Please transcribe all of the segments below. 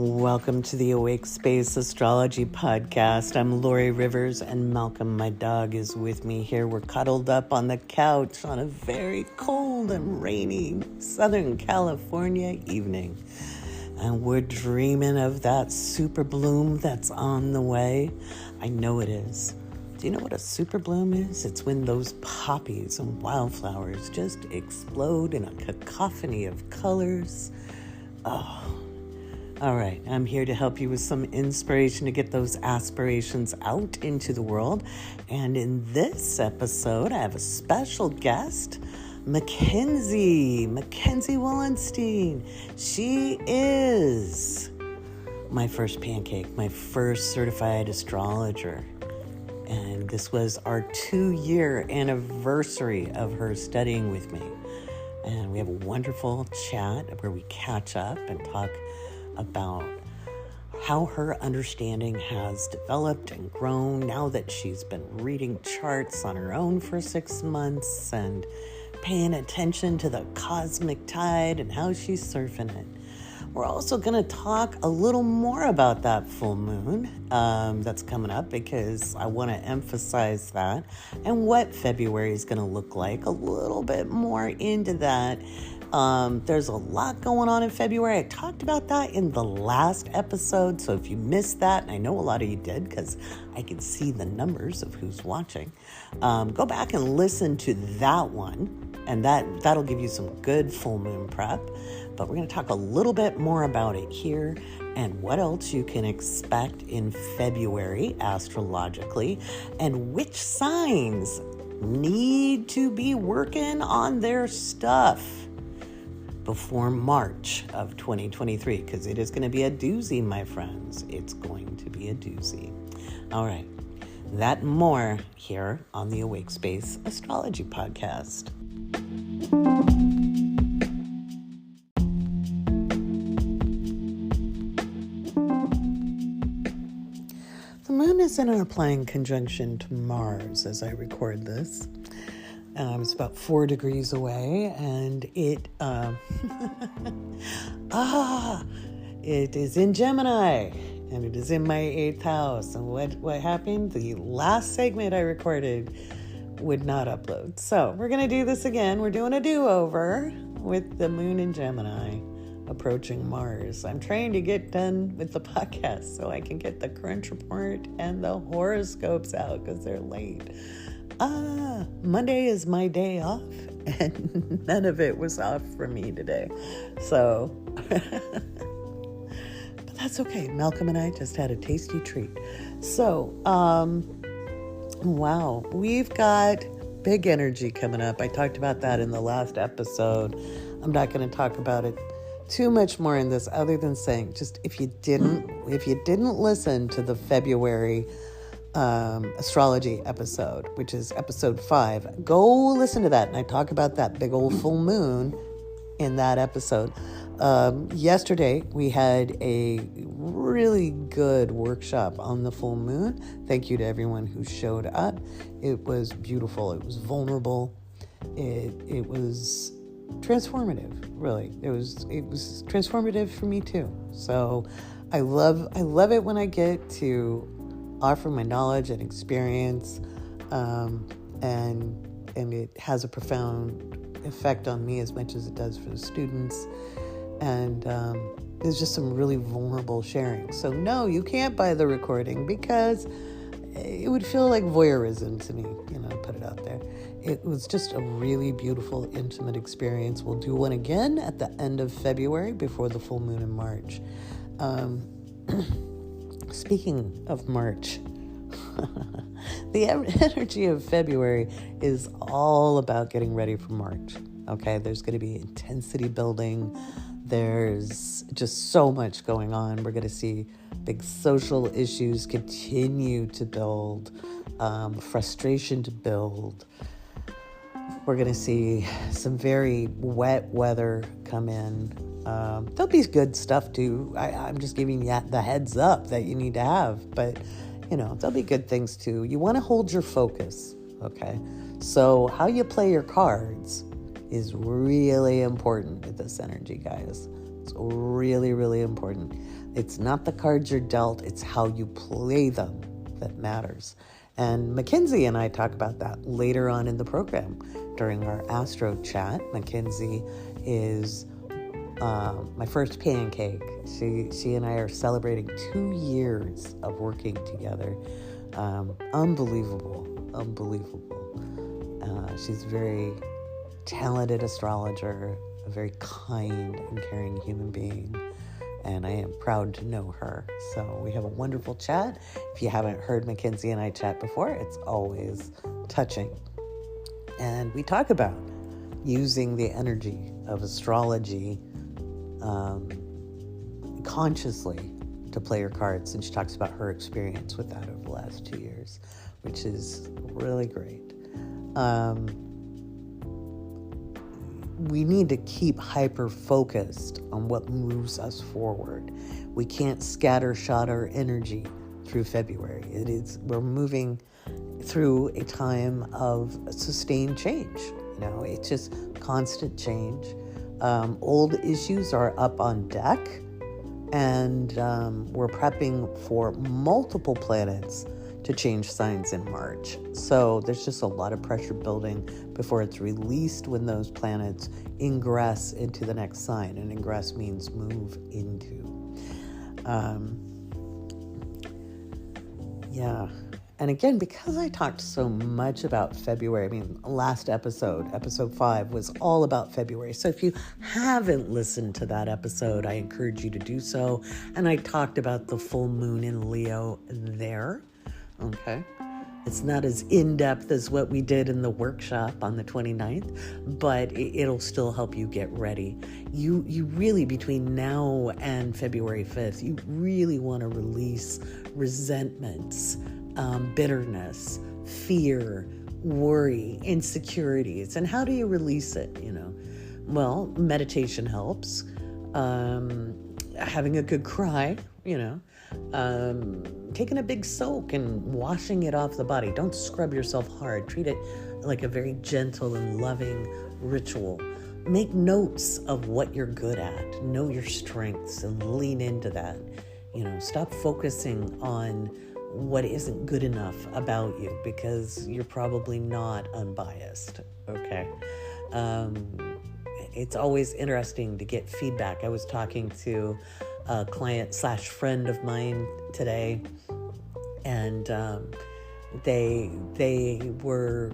Welcome to the Awake Space Astrology podcast. I'm Laurie Rivers, and Malcolm, my dog, is with me here. We're cuddled up on the couch on a very cold and rainy Southern California evening. And we're dreaming of that super bloom that's on the way. I know it is. Do you know what a super bloom is? It's when those poppies and wildflowers just explode in a cacophony of colors. Oh. All right, I'm here to help you with some inspiration to get those aspirations out into the world. And in this episode, I have a special guest, Mackenzie Wallenstein. She is my first pancake, my first certified astrologer. And this was our 2-year anniversary of her studying with me. And we have a wonderful chat where we catch up and talk about how her understanding has developed and grown now that she's been reading charts on her own for 6 months and paying attention to the cosmic tide and how she's surfing it. We're also going to talk a little more about that full moon that's coming up, because I want to emphasize that and what February is going to look like, a little bit more into that. There's a lot going on in February. I talked about that in the last episode, so if you missed that, and I know a lot of you did because I can see the numbers of who's watching, go back and listen to that one, and that'll give you some good full moon prep. But we're going to talk a little bit more about it here and what else you can expect in February astrologically, and which signs need to be working on their stuff before March of 2023, because it is going to be a doozy, my friends. It's going to be a doozy. All right, that and more here on the Awake Space Astrology podcast. The moon is in an applying conjunction to Mars as I record this. It's about 4 degrees away, and it is in Gemini, and it is in my 8th house. And what happened? The last segment I recorded would not upload. So we're going to do this again. We're doing a do-over with the moon in Gemini approaching Mars. I'm trying to get done with the podcast so I can get the crunch report and the horoscopes out because they're late. Monday is my day off, and none of it was off for me today. So, but that's okay. Malcolm and I just had a tasty treat. So, wow, we've got big energy coming up. I talked about that in the last episode. I'm not going to talk about it too much more in this, other than saying, just if you didn't listen to the February astrology episode, which is episode 5, go listen to that. And I talk about that big old full moon in that episode. Yesterday, we had a really good workshop on the full moon. Thank you to everyone who showed up. It was beautiful. It was vulnerable. It was transformative, really. It was transformative for me too. So I love it when I get to offer my knowledge and experience, and it has a profound effect on me as much as it does for the students. And there's just some really vulnerable sharing. So no, you can't buy the recording because it would feel like voyeurism to me, put it out there. It was just a really beautiful, intimate experience. We'll do one again at the end of February before the full moon in March. Speaking of March, the energy of February is all about getting ready for March. Okay, there's going to be intensity building. There's just so much going on. We're going to see big social issues continue to build, frustration to build. We're going to see some very wet weather come in. There'll be good stuff too. I'm just giving you the heads up that you need to have, but there'll be good things too. You want to hold your focus, okay? So how you play your cards is really important with this energy, guys. It's really, really important. It's not the cards you're dealt, it's how you play them that matters. And Mackenzie and I talk about that later on in the program during our Astro chat. Mackenzie is my first pancake. She and I are celebrating 2 years of working together. Unbelievable. She's a very talented astrologer, a very kind and caring human being, and I am proud to know her. So we have a wonderful chat. If you haven't heard Mackenzie and I chat before, it's always touching. And we talk about using the energy of astrology consciously to play your cards. And she talks about her experience with that over the last 2 years, which is really great. We need to keep hyper-focused on what moves us forward. We can't scattershot our energy through February. We're moving through a time of sustained change. It's just constant change. Old issues are up on deck, and we're prepping for multiple planets to change signs in March. So there's just a lot of pressure building before it's released when those planets ingress into the next sign. And ingress means move into. And again, because I talked so much about February, last episode 5, was all about February. So if you haven't listened to that episode, I encourage you to do so. And I talked about the full moon in Leo there. Okay. It's not as in-depth as what we did in the workshop on the 29th, but it'll still help you get ready. You really, between now and February 5th, you really want to release resentments, bitterness, fear, worry, insecurities. And how do you release it? Well, meditation helps. Having a good cry, taking a big soak and washing it off the body. Don't scrub yourself hard. Treat it like a very gentle and loving ritual. Make notes of what you're good at. Know your strengths and lean into that. Stop focusing on what isn't good enough about you, because you're probably not unbiased. Okay. It's always interesting to get feedback. I was talking to a client/friend of mine today, and they were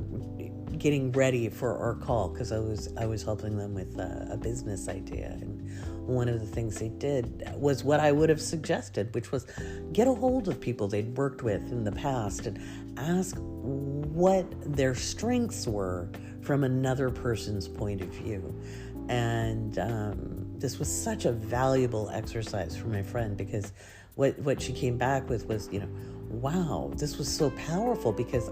getting ready for our call because I was helping them with a business idea. And one of the things they did was what I would have suggested, which was get a hold of people they'd worked with in the past and ask what their strengths were from another person's point of view. And this was such a valuable exercise for my friend, because what she came back with was, wow, this was so powerful, because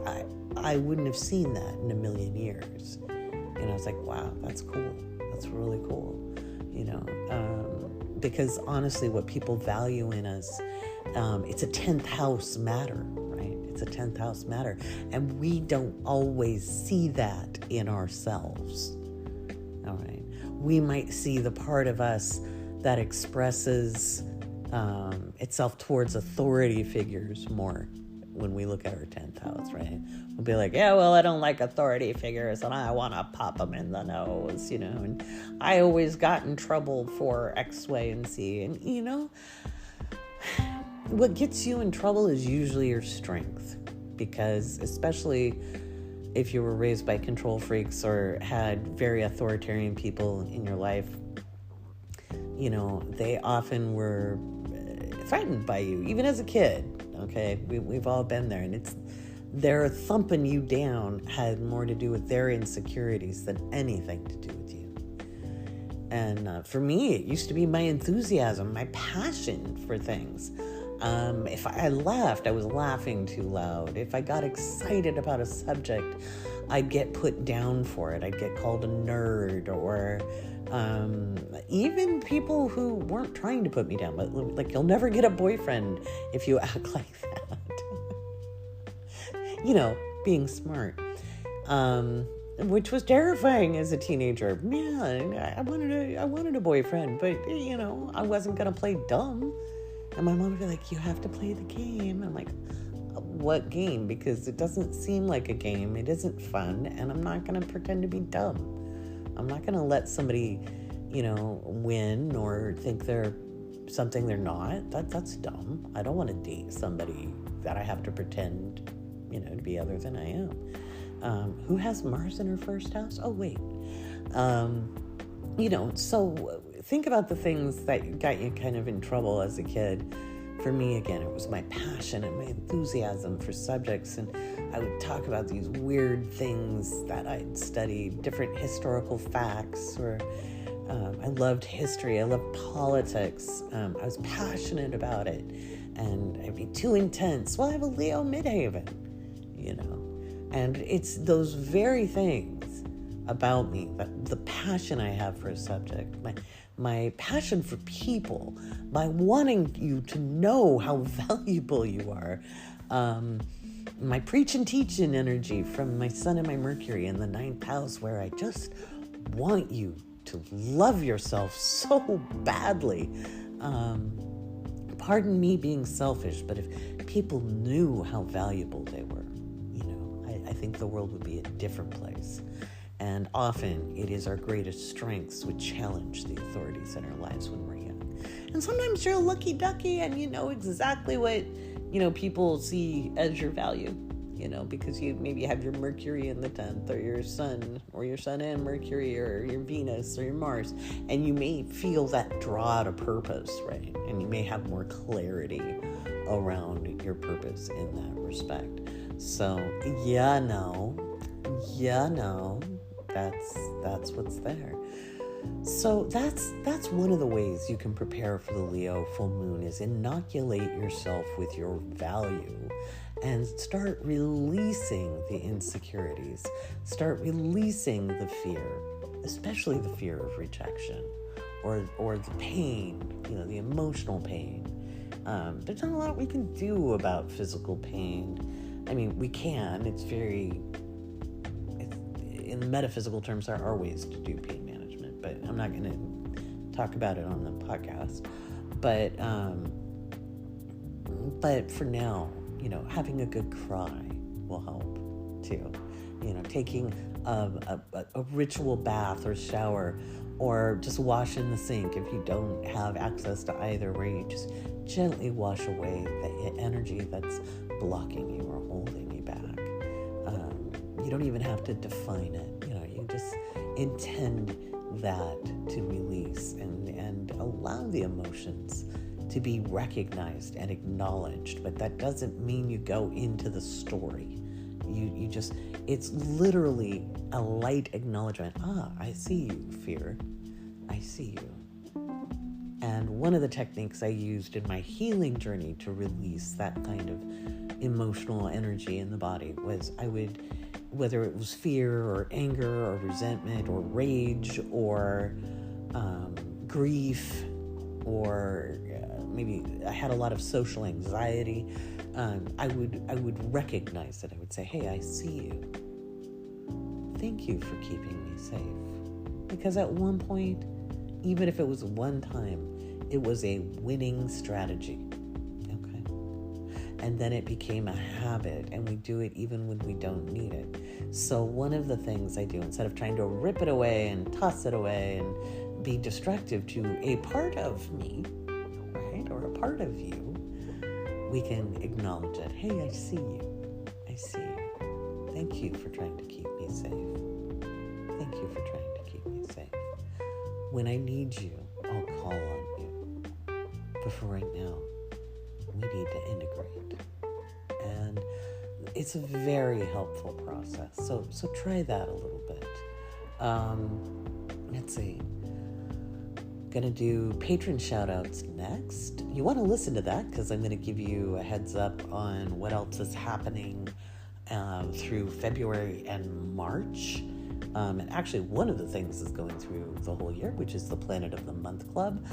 I wouldn't have seen that in a million years. It's like, wow, that's cool. That's really cool. Because honestly, what people value in us, it's a 10th house matter, right? It's a 10th house matter. And we don't always see that in ourselves. All right. We might see the part of us that expresses itself towards authority figures more when we look at our 10th house, right? We'll be like, yeah, well, I don't like authority figures and I want to pop them in the nose, and I always got in trouble for X, Y, and Z. And, what gets you in trouble is usually your strength, because especially if you were raised by control freaks or had very authoritarian people in your life, they often were threatened by you, even as a kid. Okay, we've all been there, and their thumping you down had more to do with their insecurities than anything to do with you. And for me, it used to be my enthusiasm, my passion for things. If I laughed, I was laughing too loud. If I got excited about a subject, I'd get put down for it. I'd get called a nerd, or even people who weren't trying to put me down, but like, you'll never get a boyfriend if you act like that. Being smart. which was terrifying as a teenager. Yeah, I wanted a boyfriend, but I wasn't gonna play dumb. And my mom would be like, "You have to play the game." I'm like, "What game?" Because it doesn't seem like a game. It isn't fun, and I'm not gonna pretend to be dumb. I'm not gonna let somebody, win or think they're something they're not. That's dumb. I don't want to date somebody that I have to pretend, to be other than I am. Who has Mars in her first house? Oh, wait. So think about the things that got you kind of in trouble as a kid. For me, again, it was my passion and my enthusiasm for subjects, and I would talk about these weird things that I'd studied, different historical facts, or I loved history, I loved politics, I was passionate about it, and I'd be too intense. Well, I have a Leo midhaven, and it's those very things about me, the passion I have for a subject, my passion for people, by wanting you to know how valuable you are, my preach and teaching energy from my Sun and my Mercury in the 9th house, where I just want you to love yourself so badly. Pardon me being selfish, but if people knew how valuable they were, I think the world would be a different place. And often it is our greatest strengths which challenge the authorities in our lives when we're young. And sometimes you're a lucky ducky and you know exactly what, people see as your value, because you maybe have your Mercury in the 10th, or your Sun and Mercury, or your Venus or your Mars, and you may feel that draw to purpose, right? And you may have more clarity around your purpose in that respect. So, that's what's there. So that's one of the ways you can prepare for the Leo full moon, is inoculate yourself with your value and start releasing the insecurities. Start releasing the fear, especially the fear of rejection or the pain, the emotional pain. There's not a lot we can do about physical pain. I mean, we can. In metaphysical terms, there are ways to do pain management, but I'm not going to talk about it on the podcast. But for now, having a good cry will help too. Taking a ritual bath or shower, or just wash in the sink if you don't have access to either, where you just gently wash away the energy that's blocking you or holding you back. You don't even have to define it. You just intend that to release and allow the emotions to be recognized and acknowledged. But that doesn't mean you go into the story. You just, it's literally a light acknowledgement. I see you, fear. I see you. And one of the techniques I used in my healing journey to release that kind of emotional energy in the body was whether it was fear or anger or resentment or rage or grief, or maybe I had a lot of social anxiety, I would recognize it. I would say, "Hey, I see you. Thank you for keeping me safe." Because at one point, even if it was one time, it was a winning strategy. And then it became a habit, and we do it even when we don't need it. So one of the things I do, instead of trying to rip it away and toss it away and be destructive to a part of me, right, or a part of you, we can acknowledge it. Hey, I see you. I see you. Thank you for trying to keep me safe. Thank you for trying to keep me safe. When I need you, I'll call on you. But for right now, we need to integrate. And it's a very helpful process. So try that a little bit. Let's see. Gonna do Patron Shoutouts next. You want to listen to that because I'm going to give you a heads up on what else is happening through February and March. And actually, one of the things is going through the whole year, which is the Planet of the Month Club.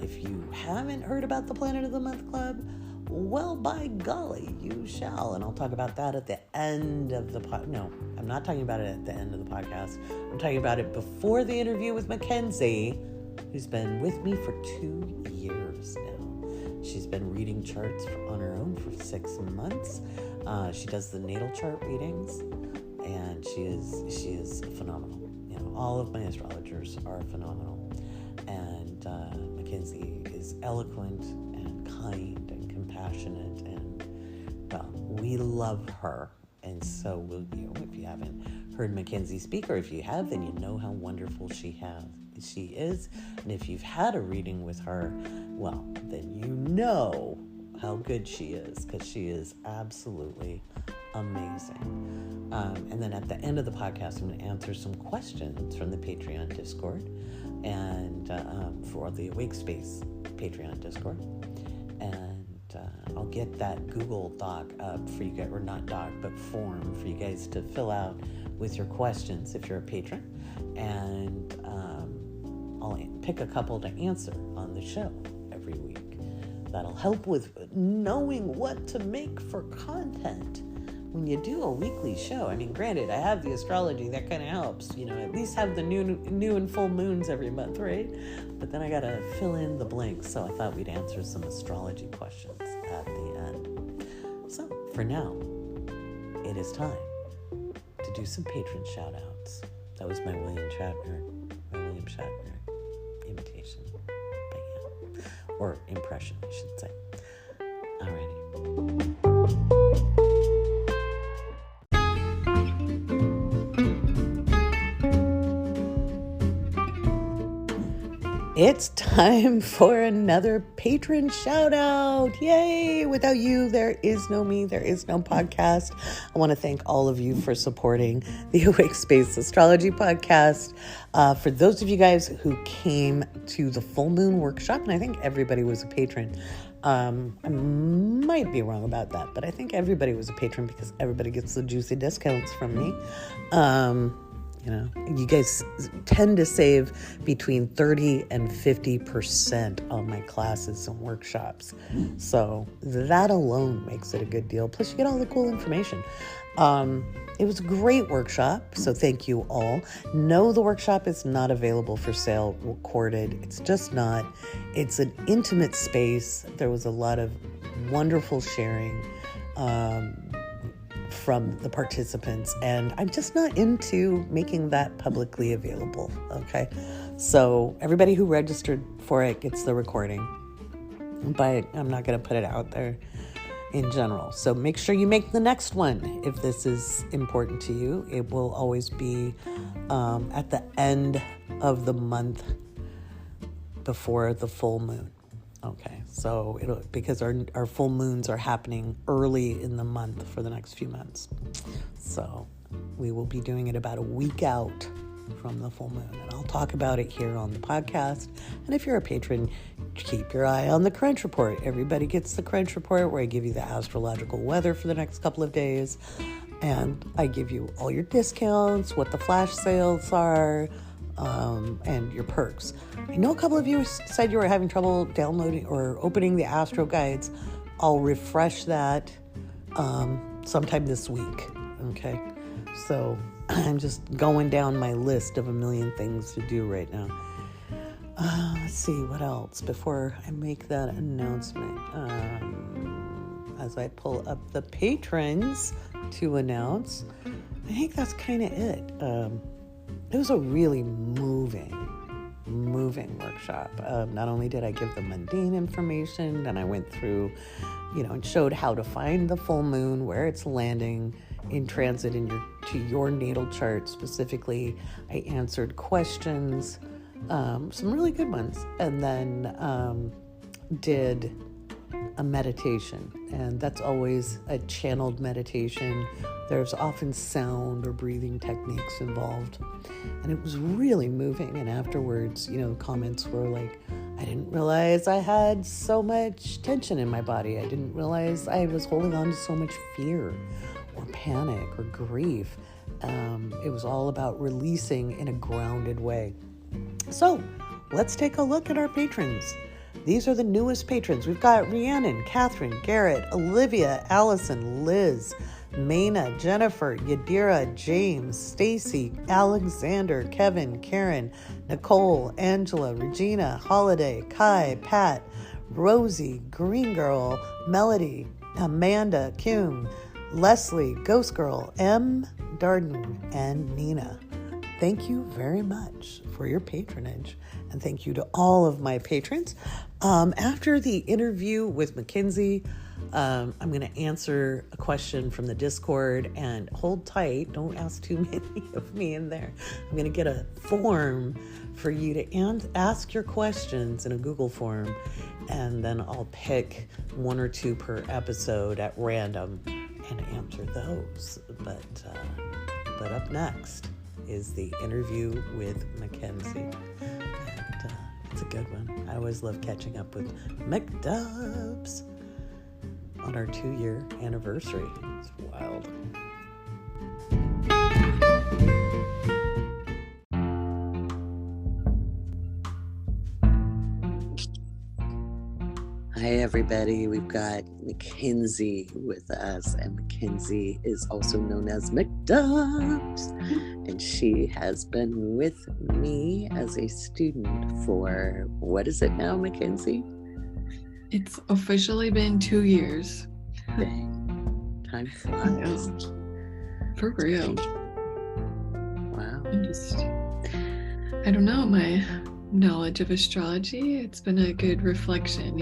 If you haven't heard about the Planet of the Month Club, well, by golly, you shall. And I'll talk about that at the end of the podcast. No, I'm not talking about it at the end of the podcast. I'm talking about it before the interview with Mackenzie, who's been with me for 2 years now. She's been reading charts on her own for 6 months. She does the natal chart readings, and she is phenomenal. All of my astrologers are phenomenal. And Mackenzie is eloquent and kind and compassionate, and well, we love her, and so will you. If you haven't heard Mackenzie speak, or if you have, then you know how wonderful she is. And if you've had a reading with her, well, then you know how good she is, because she is absolutely amazing. And then at the end of the podcast, I'm going to answer some questions from the Patreon Discord, and for the Awake Space Patreon Discord. And I'll get that Google Doc up for you guys, or not doc, but form for you guys to fill out with your questions if you're a patron. And I'll pick a couple to answer on the show every week. That'll help with knowing what to make for content when you do a weekly show. I mean, granted, I have the astrology, that kind of helps, at least have the new and full moons every month, right? But then I got to fill in the blanks, so I thought we'd answer some astrology questions at the end. So, for now, it is time to do some patron shoutouts. That was my William Shatner imitation. But yeah. Or impression, I should say. Alrighty. It's time for another patron shout out. Yay! Without you, there is no me, there is no podcast. I want to thank all of you for supporting the Awake Space Astrology podcast. For those of you guys who came to the full moon workshop, and I think everybody was a patron. I might be wrong about that, but I think everybody was a patron because everybody gets the juicy discounts from me. You guys tend to save between 30 and 50% on my classes and workshops. So that alone makes it a good deal. Plus you get all the cool information. It was a great workshop, so thank you all. No, the workshop is not available for sale recorded. It's just not. It's an intimate space. There was a lot of wonderful sharing from the participants, and I'm just not into making that publicly available, okay? So everybody who registered for it gets the recording, but I'm not going to put it out there in general. So make sure you make the next one if this is important to you. It will always be at the end of the month before the full moon. Okay, so because our full moons are happening early in the month for the next few months. So we will be doing it about a week out from the full moon. And I'll talk about it here on the podcast. And if you're a patron, keep your eye on the Crunch Report. Everybody gets the Crunch Report where I give you the astrological weather for the next couple of days. And I give you all your discounts, what the flash sales are, and your perks. I know a couple of you said you were having trouble downloading or opening the Astro Guides. I'll refresh that sometime this week, okay? So I'm just going down my list of a million things to do right now. Let's see, what else before I make that announcement? As I pull up the patrons to announce, I think that's kind of it. It was a really moving workshop. Not only did I give the mundane information, then I went through, and showed how to find the full moon, where it's landing in transit to your natal chart specifically. I answered questions, some really good ones, and then did a meditation, and that's always a channeled meditation. There's often sound or breathing techniques involved, and it was really moving. And afterwards, the comments were like, I didn't realize I had so much tension in my body. I didn't realize I was holding on to so much fear or panic or grief. It was all about releasing in a grounded way. So let's take a look at our patrons. These are the newest patrons. We've got Rhiannon, Catherine, Garrett, Olivia, Allison, Liz, Maina, Jennifer, Yadira, James, Stacy, Alexander, Kevin, Karen, Nicole, Angela, Regina, Holiday, Kai, Pat, Rosie, Green Girl, Melody, Amanda, Kuhn, Leslie, Ghost Girl, M, Darden, and Nina. Thank you very much for your patronage, and thank you to all of my patrons. After the interview with Mackenzie, I'm going to answer a question from the Discord, and hold tight. Don't ask too many of me in there. I'm going to get a form for you to ask your questions in a Google form, and then I'll pick one or two per episode at random and answer those. But up next is the interview with Mackenzie. And it's a good one. I always love catching up with McDubs on our 2-year anniversary. It's wild. Hi, everybody. We've got Mackenzie with us, and Mackenzie is also known as McDubs, and she has been with me as a student for, what is it now, Mackenzie? It's officially been 2 years. Dang. Time flies. For real. Wow. I don't know, my knowledge of astrology, it's been a good reflection,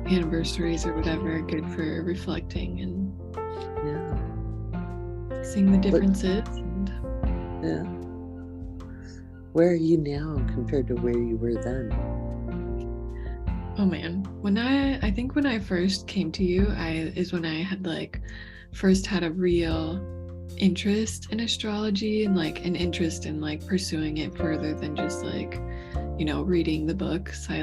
anniversaries or whatever, good for reflecting and seeing the differences. Yeah. Where are you now compared to where you were then? Oh man, when I first came to you, is when I had first had a real interest in astrology and an interest in pursuing it further than just reading the books. I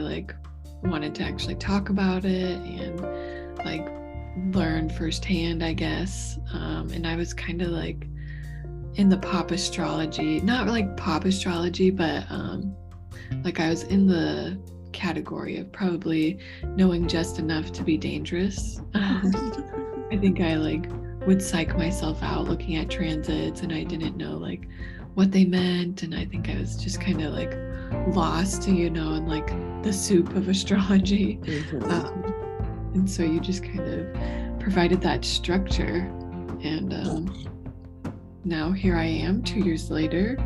wanted to actually talk about it and learn firsthand, I guess. And I was kind of in the pop astrology, not pop astrology, but I was in the category of probably knowing just enough to be dangerous. I think I would psych myself out looking at transits, and I didn't know what they meant, and I think I was just kind of lost, in the soup of astrology. And so you just kind of provided that structure, and now here I am 2 years later,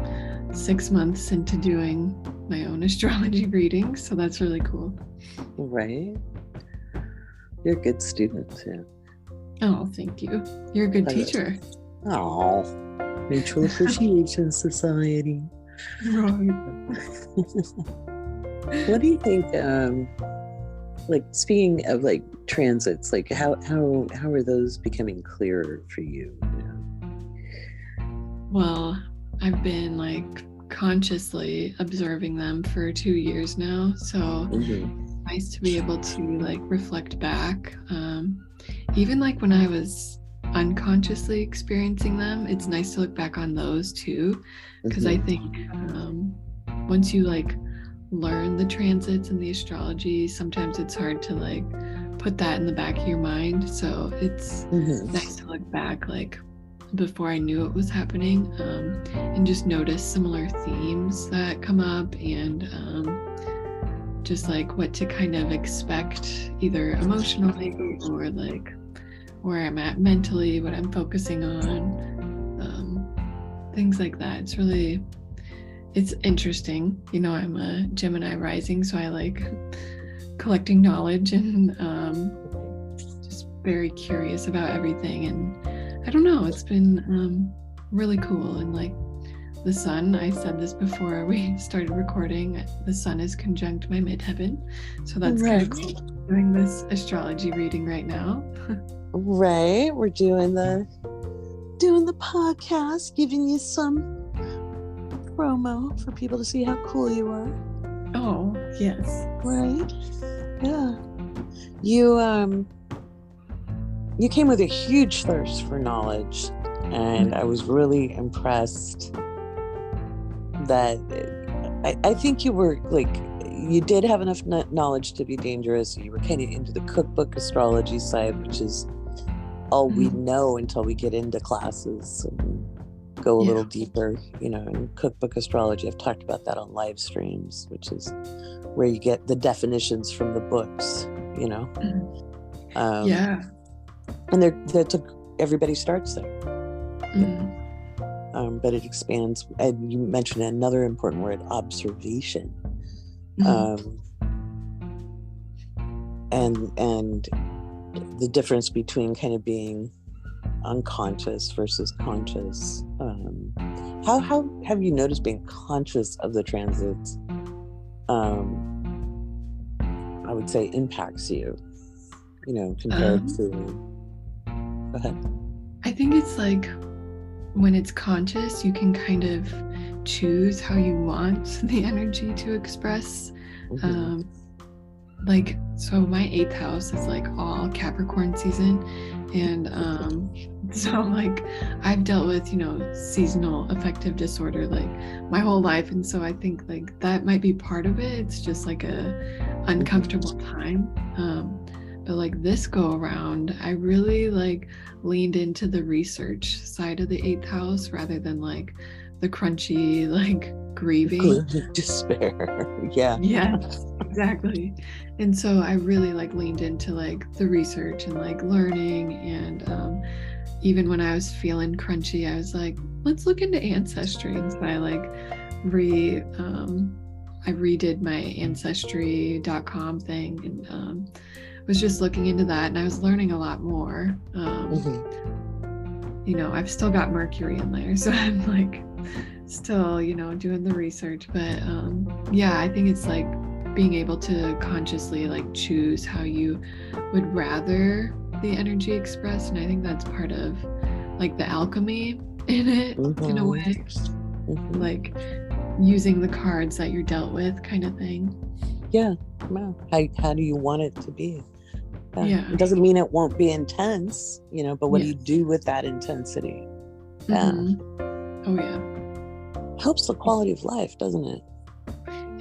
6 months into doing my own astrology readings, so that's really cool. Right. You're a good student too. Oh, thank you. You're a good teacher. Oh, Mutual Appreciation Society. Right. What do you think, speaking of transits, how are those becoming clearer for you? Well, I've been consciously observing them for 2 years now, so it's nice to be able to reflect back. Even when I was unconsciously experiencing them, it's nice to look back on those too, because I think once you learn the transits and the astrology, sometimes it's hard to put that in the back of your mind. So it's nice to look back before I knew it was happening, and just notice similar themes that come up, and just what to kind of expect, either emotionally or where I'm at mentally, what I'm focusing on, things like that. It's interesting. I'm a Gemini rising, so I like collecting knowledge and just very curious about everything. And I don't know, it's been really cool. And the sun, I said this before we started recording, the sun is conjunct my midheaven, so that's kind of cool, doing this astrology reading right now. Right, we're doing the podcast, giving you some promo for people to see how cool you are. Oh yes. Right. Yeah. You came with a huge thirst for knowledge, and I was really impressed that I think you were you did have enough knowledge to be dangerous. You were kind of into the cookbook astrology side, which is all we know until we get into classes and go a little deeper, in cookbook astrology. I've talked about that on live streams, which is where you get the definitions from the books, and everybody starts there. But it expands, and you mentioned another important word, observation. And the difference between kind of being unconscious versus conscious. How have you noticed being conscious of the transits, I would say, impacts you, compared to, go ahead. I think it's like when it's conscious, you can kind of choose how you want the energy to express. So my 8th house is like all Capricorn season, and so like I've dealt with seasonal affective disorder like my whole life, and so I think like that might be part of it. It's just like a uncomfortable time, but like this go around I really like leaned into the research side of the 8th house rather than like the crunchy like grieving, despair. Yeah, exactly. And so I really like leaned into like the research and like learning, and even when I was feeling crunchy, I was like, let's look into ancestry. And so I like I redid my ancestry.com thing, and was just looking into that, and I was learning a lot more. I've still got Mercury in there, so I'm like still doing the research, but I think it's like being able to consciously like choose how you would rather the energy express, and I think that's part of like the alchemy in it, in a way, like using the cards that you're dealt with kind of thing. How do you want it to be? It doesn't mean it won't be intense, but what do you do with that intensity? Helps the quality of life, doesn't it?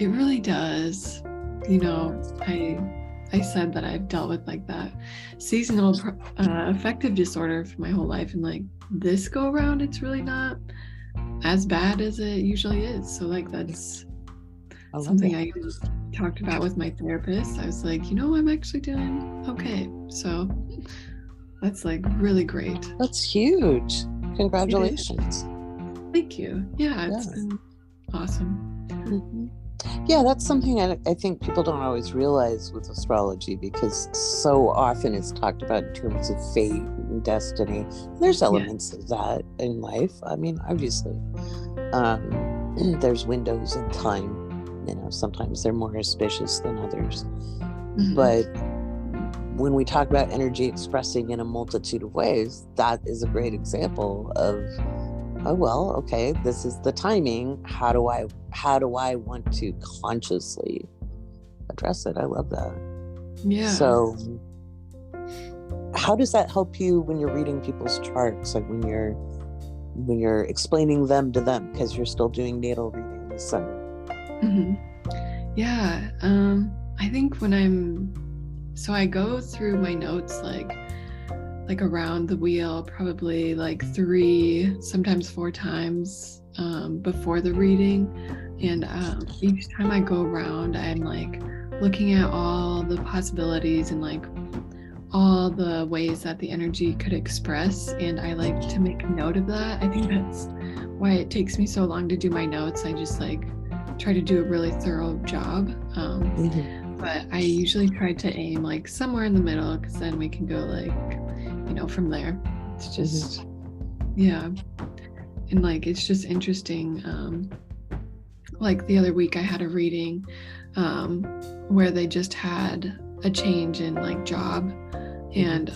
It really does. I said that I've dealt with like that seasonal affective disorder for my whole life, and like this go around it's really not as bad as it usually is. So like that's something I talked about with my therapist. I was like, I'm actually doing okay. So that's like really great. That's huge. Congratulations. Thank you. It's been awesome. That's something I think people don't always realize with astrology, because so often it's talked about in terms of fate and destiny. There's elements of that in life. I mean, obviously, there's windows in time. Sometimes they're more auspicious than others. But when we talk about energy expressing in a multitude of ways, that is a great example of, this is the timing. How do I want to consciously address it? I love that. So how does that help you when you're reading people's charts, like when you're explaining them to them, because you're still doing natal readings? I think so I go through my notes like around the wheel probably like 3, sometimes 4 times before the reading, and each time I go around I'm like looking at all the possibilities and like all the ways that the energy could express, and I like to make a note of that. I think that's why it takes me so long to do my notes. I just like try to do a really thorough job, but I usually try to aim like somewhere in the middle, because then we can go like from there. It's just and like it's just interesting. Like the other week I had a reading where they just had a change in like job, and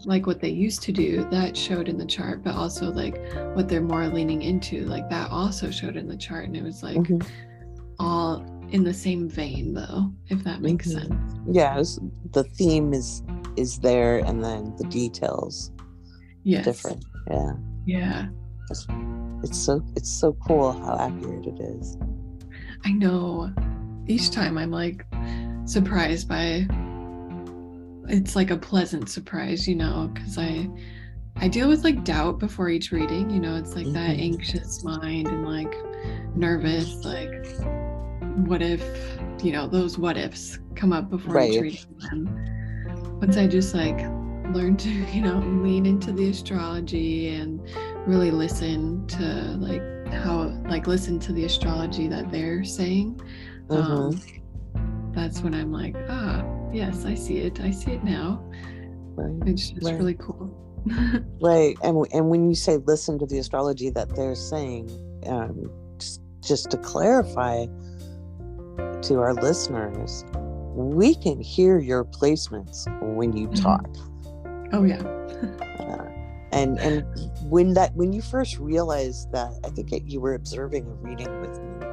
like what they used to do, that showed in the chart, but also like what they're more leaning into, like that also showed in the chart, and it was like all in the same vein, though, if that makes sense. The theme is there, and then the details different. It's so cool how accurate it is. I know. each time I'm like surprised by, it's like a pleasant surprise, because I deal with like doubt before each reading, it's like that anxious mind and like nervous, like what if, those what ifs come up before each reading. And once I just like learn to, lean into the astrology and really listen to like listen to the astrology that they're saying, that's when I'm like, yes, I see it now. It's just really cool. Right. And when you say listen to the astrology that they're saying, just to clarify to our listeners, we can hear your placements when you talk. Oh yeah. And when you first realized that, I think you were observing a reading with me,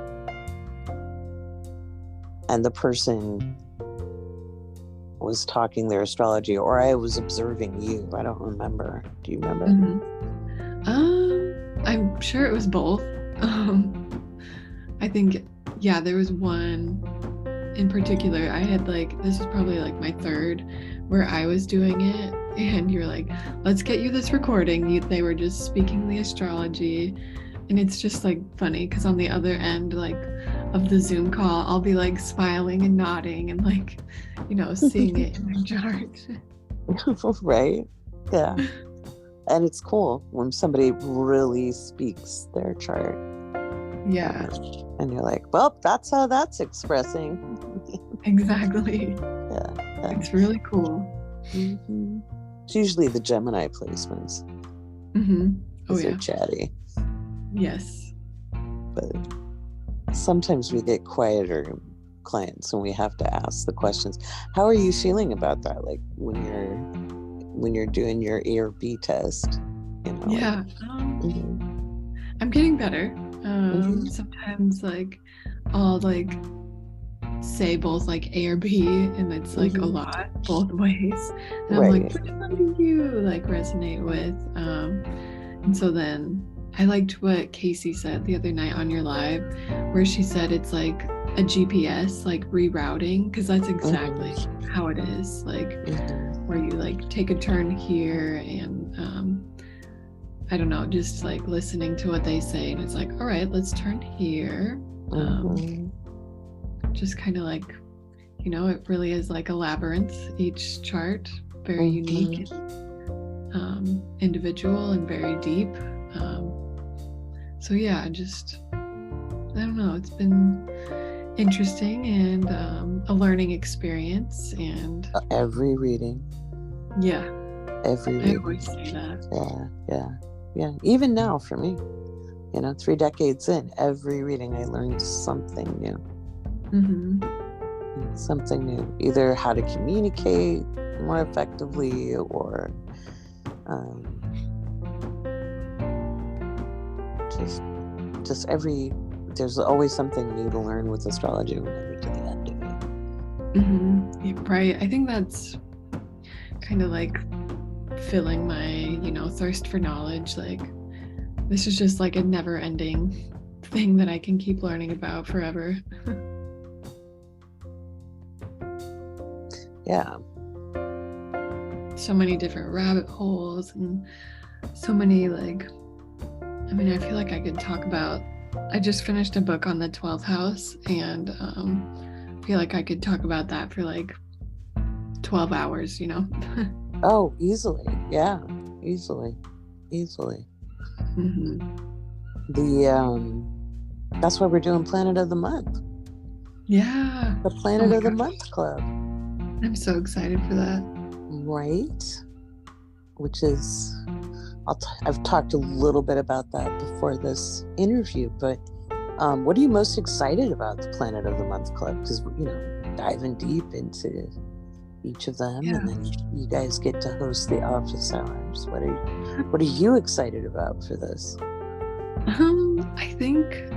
and the person was talking their astrology, or I was observing you. I don't remember. Do you remember? I'm sure it was both. I think, there was one in particular. I had like, this was probably like my third, where I was doing it, and you're like, let's get you this recording. They were just speaking the astrology, and it's just like funny because on the other end, like, of the Zoom call, I'll be like smiling and nodding and like, seeing it in my chart. Right? Yeah. And it's cool when somebody really speaks their chart. Yeah. And you're like, well, that's how that's expressing. Exactly. Yeah. It's really cool. It's usually the Gemini placements. Oh yeah. They're chatty. Yes. But sometimes we get quieter clients and we have to ask the questions. How are you feeling about that? Like when you're doing your A or B test, Yeah. I'm getting better. Sometimes like I'll like say both like A or B, and it's like a lot both ways. And I'm like, which one do you like resonate with? And so then I liked what Casey said the other night on your live, where she said it's like a GPS, like rerouting, because that's exactly how it is. Like where you like take a turn here, and I don't know, just like listening to what they say, and it's like, all right, let's turn here. Just kind of like, it really is like a labyrinth, each chart, very unique, individual, and very deep. So yeah, I don't know, it's been interesting and a learning experience. And every reading. Yeah. Every reading. I always say that. Yeah. Even now for me, 3 decades in, every reading I learned something new. Something new. Either how to communicate more effectively, or just there's always something new to learn with astrology when I get to the end of it. Right. I think that's kind of like filling my, thirst for knowledge. Like, this is just like a never ending thing that I can keep learning about forever. Yeah. So many different rabbit holes, and so many like, I feel like I could talk about, I just finished a book on the 12th house, and I feel like I could talk about that for like 12 hours, Oh, easily. Yeah, easily. That's why we're doing Planet of the Month. Yeah. The Planet of the Month Club. I'm so excited for that. Right. Which is, I've talked a little bit about that before this interview, but what are you most excited about the Planet of the Month Club? Because, diving deep into each of them, and then you guys get to host the office hours. What are you excited about for this? I think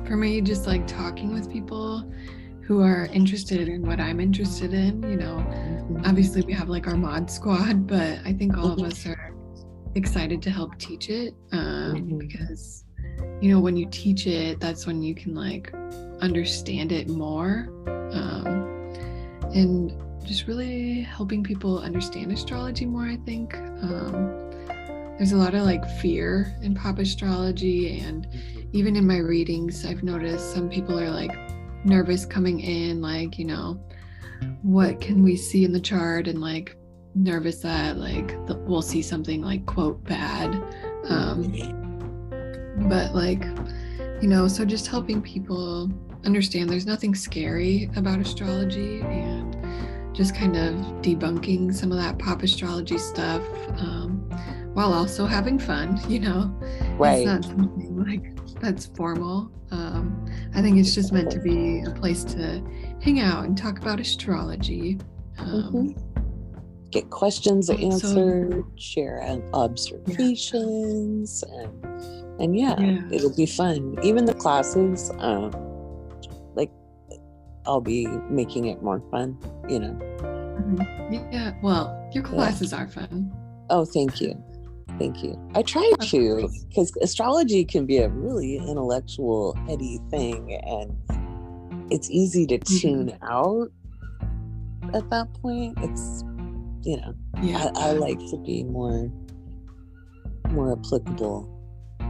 for me, just like talking with people who are interested in what I'm interested in, obviously we have like our mod squad, but I think all of us are excited to help teach it, because you know, when you teach it, that's when you can like understand it more, and just really helping people understand astrology more, I think. There's a lot of like fear in pop astrology, and even in my readings, I've noticed some people are like nervous coming in, like, you know, what can we see in the chart, and like nervous that like we'll see something like quote bad, but like, you know, so just helping people understand there's nothing scary about astrology, and just kind of debunking some of that pop astrology stuff, while also having fun, you know. Right. It's not something like that's formal. I think it's just meant to be a place to hang out and talk about astrology. Get questions answered, share observations, and it'll be fun. Even the classes, like I'll be making it more fun, you know. Yeah, well, your classes are fun. Oh, thank you. I try to, because astrology can be a really intellectual, heady thing, and it's easy to tune out at that point. It's, you know, I like to be more applicable,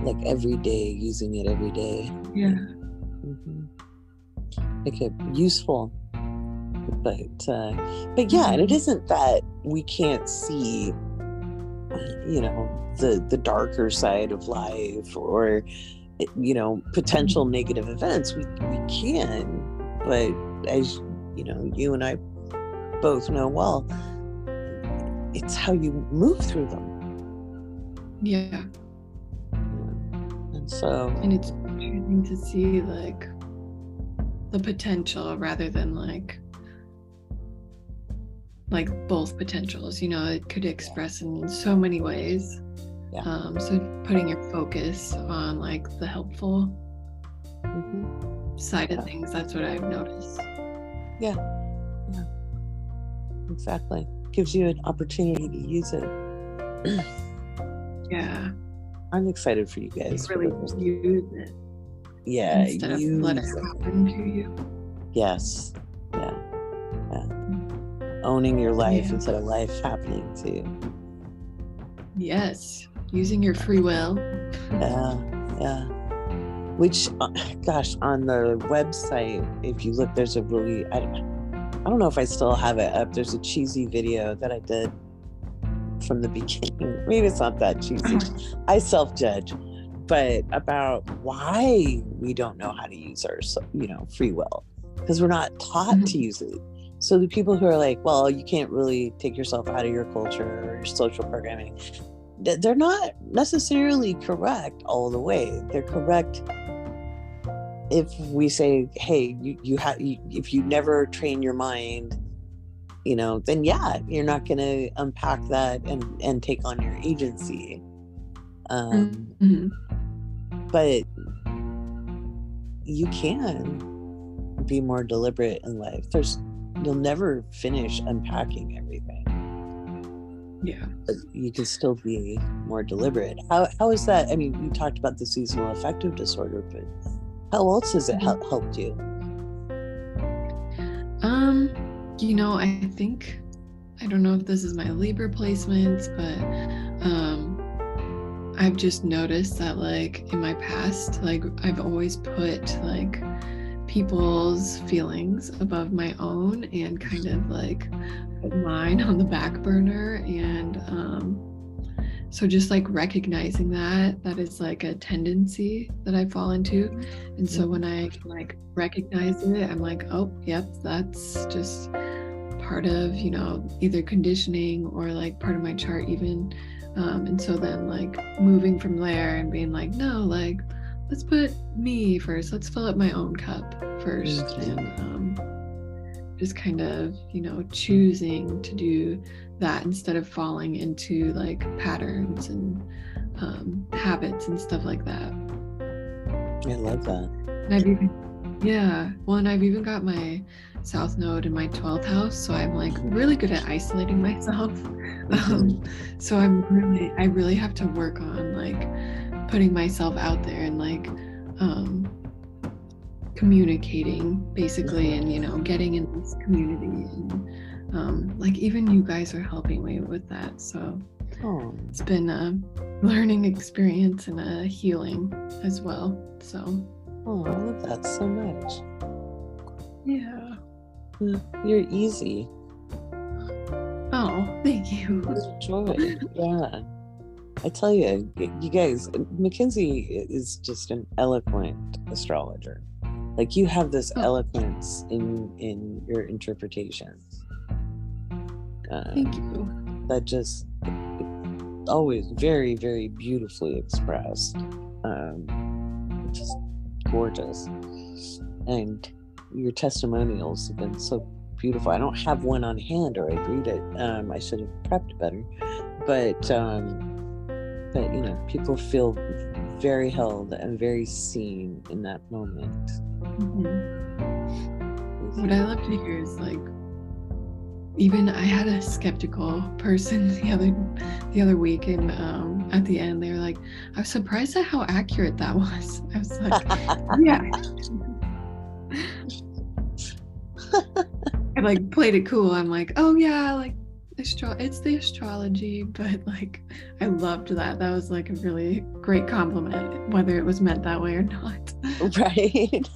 like every day, using it every day. Make it useful. But yeah, and it isn't that we can't see, you know, the darker side of life, or, you know, potential negative events. We can, but as you know, you and I both know well, it's how you move through them. And it's interesting to see like the potential rather than like both potentials, you know. It could express in so many ways. So putting your focus on like the helpful side of things, that's what I've noticed. Exactly. Gives you an opportunity to use it. I'm excited for you guys. Really use it. Instead of let it happen to you. Yes. Owning your life instead of life happening to you. Yes. Using your free will. Which, gosh, on the website, if you look, there's a really, I don't know if I still have it up. There's a cheesy video that I did from the beginning. Maybe it's not that cheesy. I self-judge, but about why we don't know how to use our, you know, free will, because we're not taught to use it. So the people who are like, well, you can't really take yourself out of your culture or your social programming, they're not necessarily correct all the way. They're correct if we say, hey, if you never train your mind, you know, then you're not going to unpack that and take on your agency. But you can be more deliberate in life. You'll never finish unpacking everything. But you can still be more deliberate. How is that? I mean, you talked about the seasonal affective disorder, but how else has it helped you? You know, I think, I don't know if this is my Libra placements, but I've just noticed that like in my past, like I've always put like people's feelings above my own and kind of like put mine on the back burner. And so just like recognizing that is like a tendency that I fall into. And so when I like recognize it, I'm like, oh, yep, that's just part of, you know, either conditioning or like part of my chart even. And so then like moving from there and being like, no, like, let's put me first. Let's fill up my own cup first. And just kind of, you know, choosing to do that instead of falling into like patterns and habits and stuff like that. I love that. And I've even got my South Node in my 12th house, so I'm like really good at isolating myself. So I really have to work on like putting myself out there and like communicating basically, and getting in this community, and like even you guys are helping me with that, so it's been a learning experience and a healing as well. So I love that so much. Yeah. You're easy. Oh, thank you. Joy. Yeah. I tell you, you guys, Mackenzie is just an eloquent astrologer. Like, you have this eloquence in your interpretations. Thank you. That just always very, very beautifully expressed. Just gorgeous. And your testimonials have been so beautiful. I don't have one on hand, or I'd read it. I should have prepped better. But people feel very held and very seen in that moment. Mm-hmm. What I love to hear is like, even I had a skeptical person the other week, and at the end they were like, I was surprised at how accurate that was. I was like, yeah. I like played it cool. I'm like, oh yeah, like it's the astrology, but like I loved that. That was like a really great compliment, whether it was meant that way or not. Right.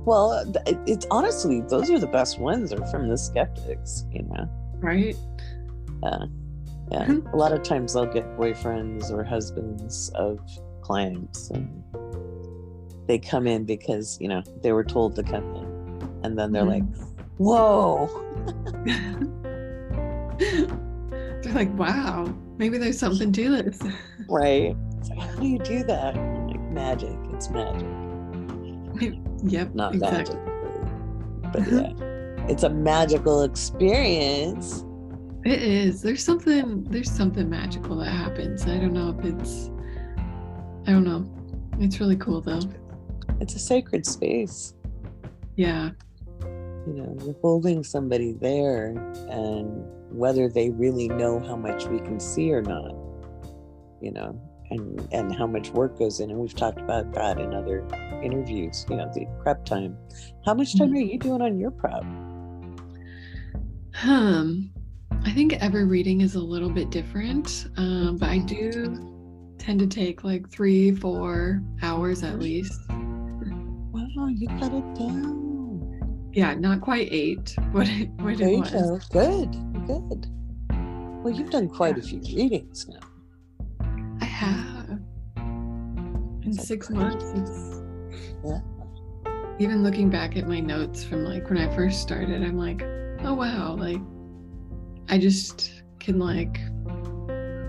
Well, it's honestly, those are the best ones, are from the skeptics, Right. Yeah. A lot of times I'll get boyfriends or husbands of clients, and they come in because they were told to come in, and then they're like, whoa. They're like, wow, maybe there's something to this. Right. It's like, how do you do that? I'm like, magic. It's magic. Yep. Not exactly. magic, but yeah, it's a magical experience. It is. There's something magical that happens. I don't know. It's really cool though. It's a sacred space. Yeah. You're holding somebody there, and whether they really know how much we can see or not, and how much work goes in. And we've talked about that in other interviews, the prep time. How much time are you doing on your prep? I think every reading is a little bit different, but I do tend to take like 3-4 hours at least. Wow, you cut it down. Yeah, not quite 8. What it was. Good. Well, you've done quite a few readings now. I have. In 6 months. Even looking back at my notes from like when I first started, I'm like, oh wow, like I just can like,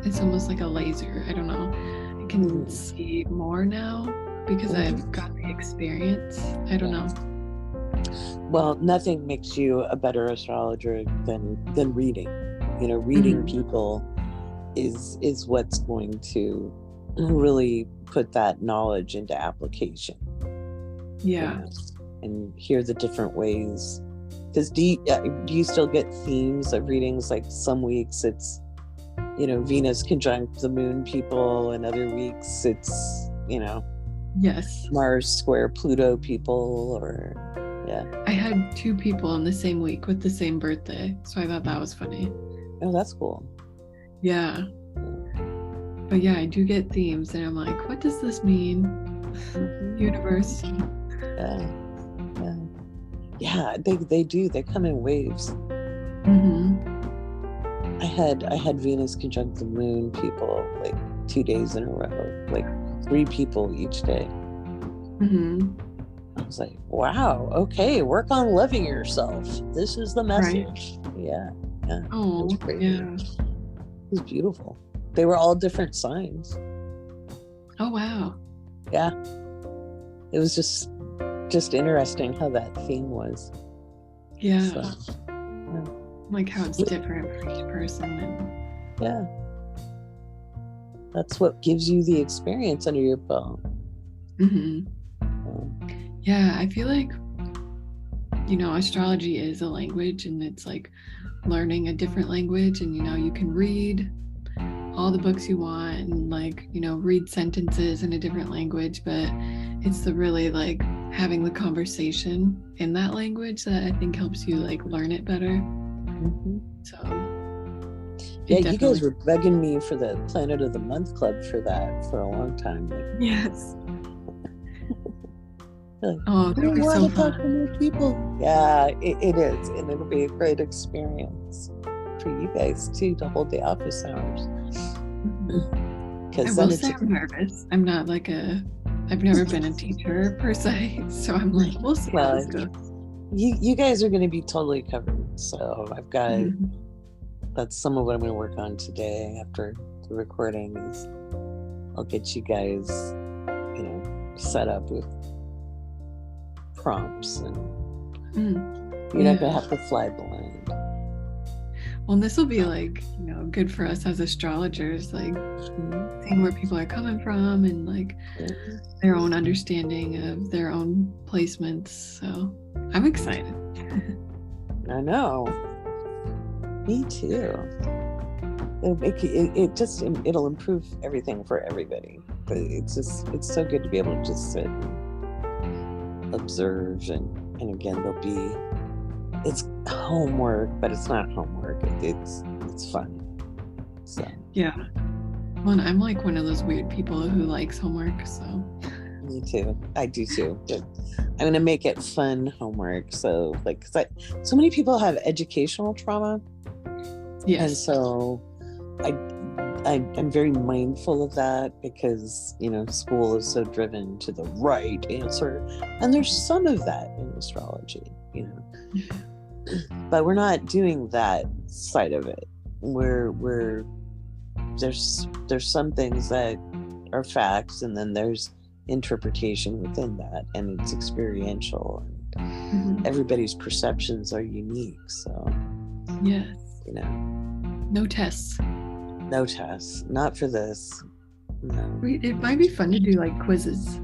it's almost like a laser. I don't know. I can see more now because I've got the experience. I don't know. Well, nothing makes you a better astrologer than reading. Reading people is what's going to really put that knowledge into application. Yeah. And hear the different ways. Because do you still get themes of readings? Like some weeks it's, Venus conjunct the moon people, and other weeks it's, yes, Mars square Pluto people, or I had 2 people in the same week with the same birthday, so I thought that was funny. Oh, that's cool. Yeah. But yeah, I do get themes, and I'm like, what does this mean? Universe. Yeah, they do. They come in waves. I had Venus conjunct the moon people like 2 days in a row, like 3 people each day. I was like, wow, okay, work on loving yourself. This is the message. Right. Yeah. Oh, yeah. It was beautiful. They were all different signs. Oh, wow. Yeah. It was just interesting how that theme was. Yeah. So, like how it's different for each person. And that's what gives you the experience under your belt. Yeah, I feel like, astrology is a language, and it's like learning a different language, and you can read all the books you want and like, you know, read sentences in a different language, but it's the really like having the conversation in that language that I think helps you like learn it better. Mm-hmm. So yeah, you guys were begging me for the Planet of the Month Club for that for a long time. Like, yes. Like, oh, I want to talk to more people. Yeah, it is, and it'll be a great experience for you guys too to hold the office hours. I will say I'm nervous. I'm not like I've never been a teacher per se, so I'm like, we'll see how this goes. You guys are going to be totally covered. So I've got that's some of what I'm going to work on today after the recording is I'll get you guys, you know, set up with prompts and you're not going to have to fly blind. Well, and this will be like, you know, good for us as astrologers, like seeing where people are coming from and like their own understanding of their own placements. So I'm excited. I know. Me too. It'll make it'll improve everything for everybody. But it's so good to be able to just sit and observe and again it's homework, but it's not homework. It's fun. So yeah. Well, and I'm like one of those weird people who likes homework, so me too. I do too. But I'm gonna make it fun homework. So like, because so many people have educational trauma. Yes. And so I'm very mindful of that because, you know, school is so driven to the right answer. And there's some of that in astrology, you know. But we're not doing that side of it. We're there's some things that are facts and then there's interpretation within that and it's experiential and everybody's perceptions are unique. So yes. You know. No tests. Not for this. No. It might be fun to do like quizzes,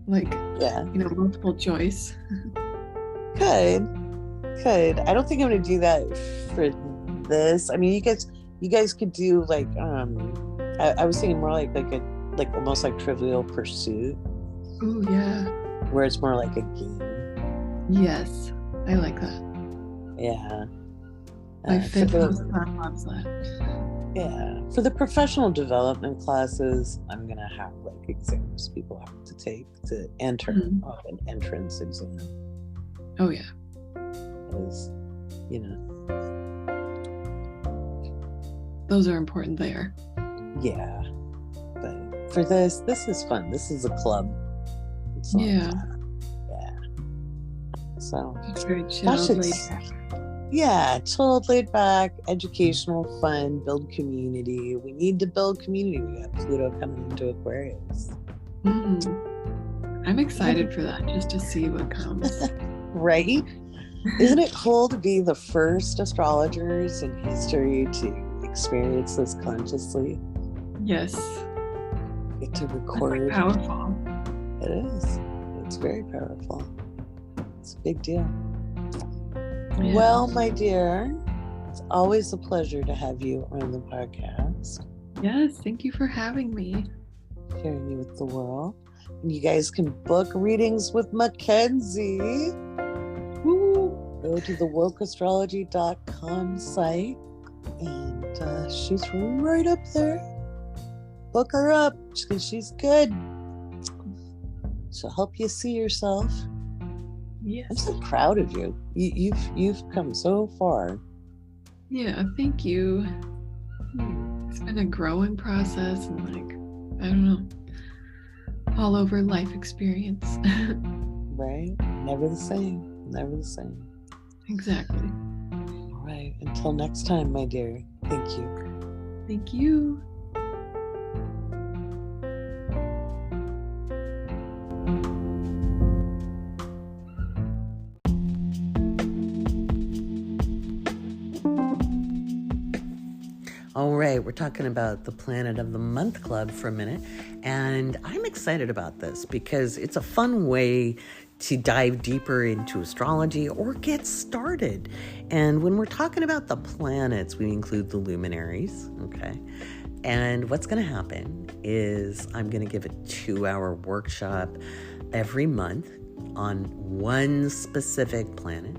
like you know, multiple choice. Could. I don't think I'm gonna do that for this. I mean, you guys could do like I was thinking more like almost like Trivial Pursuit. Oh yeah. Where it's more like a game. Yes, I like that. Yeah. My fifth son loves that. Yeah, for the professional development classes, I'm gonna have like exams people have to take to enter off an entrance exam. Oh yeah, because you know those are important there. Yeah, but for this is fun. This is a club. It's yeah. So it's very chill. Yeah, chilled, laid back, educational, fun, build community. We need to build community. We got Pluto coming into Aquarius. I'm excited for that, just to see what comes. Right? Isn't it cool to be the first astrologers in history to experience this consciously? Yes. Get to record. That's powerful. It is. It's very powerful. It's a big deal. Yeah. Well, my dear, it's always a pleasure to have you on the podcast. Yes, thank you for having me. Sharing you with the world. And you guys can book readings with Mackenzie. Woo. Go to the wokeastrology.com site and she's right up there. Book her up because she's good. She'll help you see yourself. Yes. I'm so proud of you. You've come so far. Yeah, thank you. It's been a growing process and like, I don't know, all over life experience. Right? Never the same. Never the same. Exactly. All right. Until next time, my dear. Thank you. Thank you. All right, we're talking about the Planet of the Month Club for a minute, and I'm excited about this because it's a fun way to dive deeper into astrology or get started. And when we're talking about the planets, we include the luminaries, okay? And what's going to happen is I'm going to give a 2-hour workshop every month on one specific planet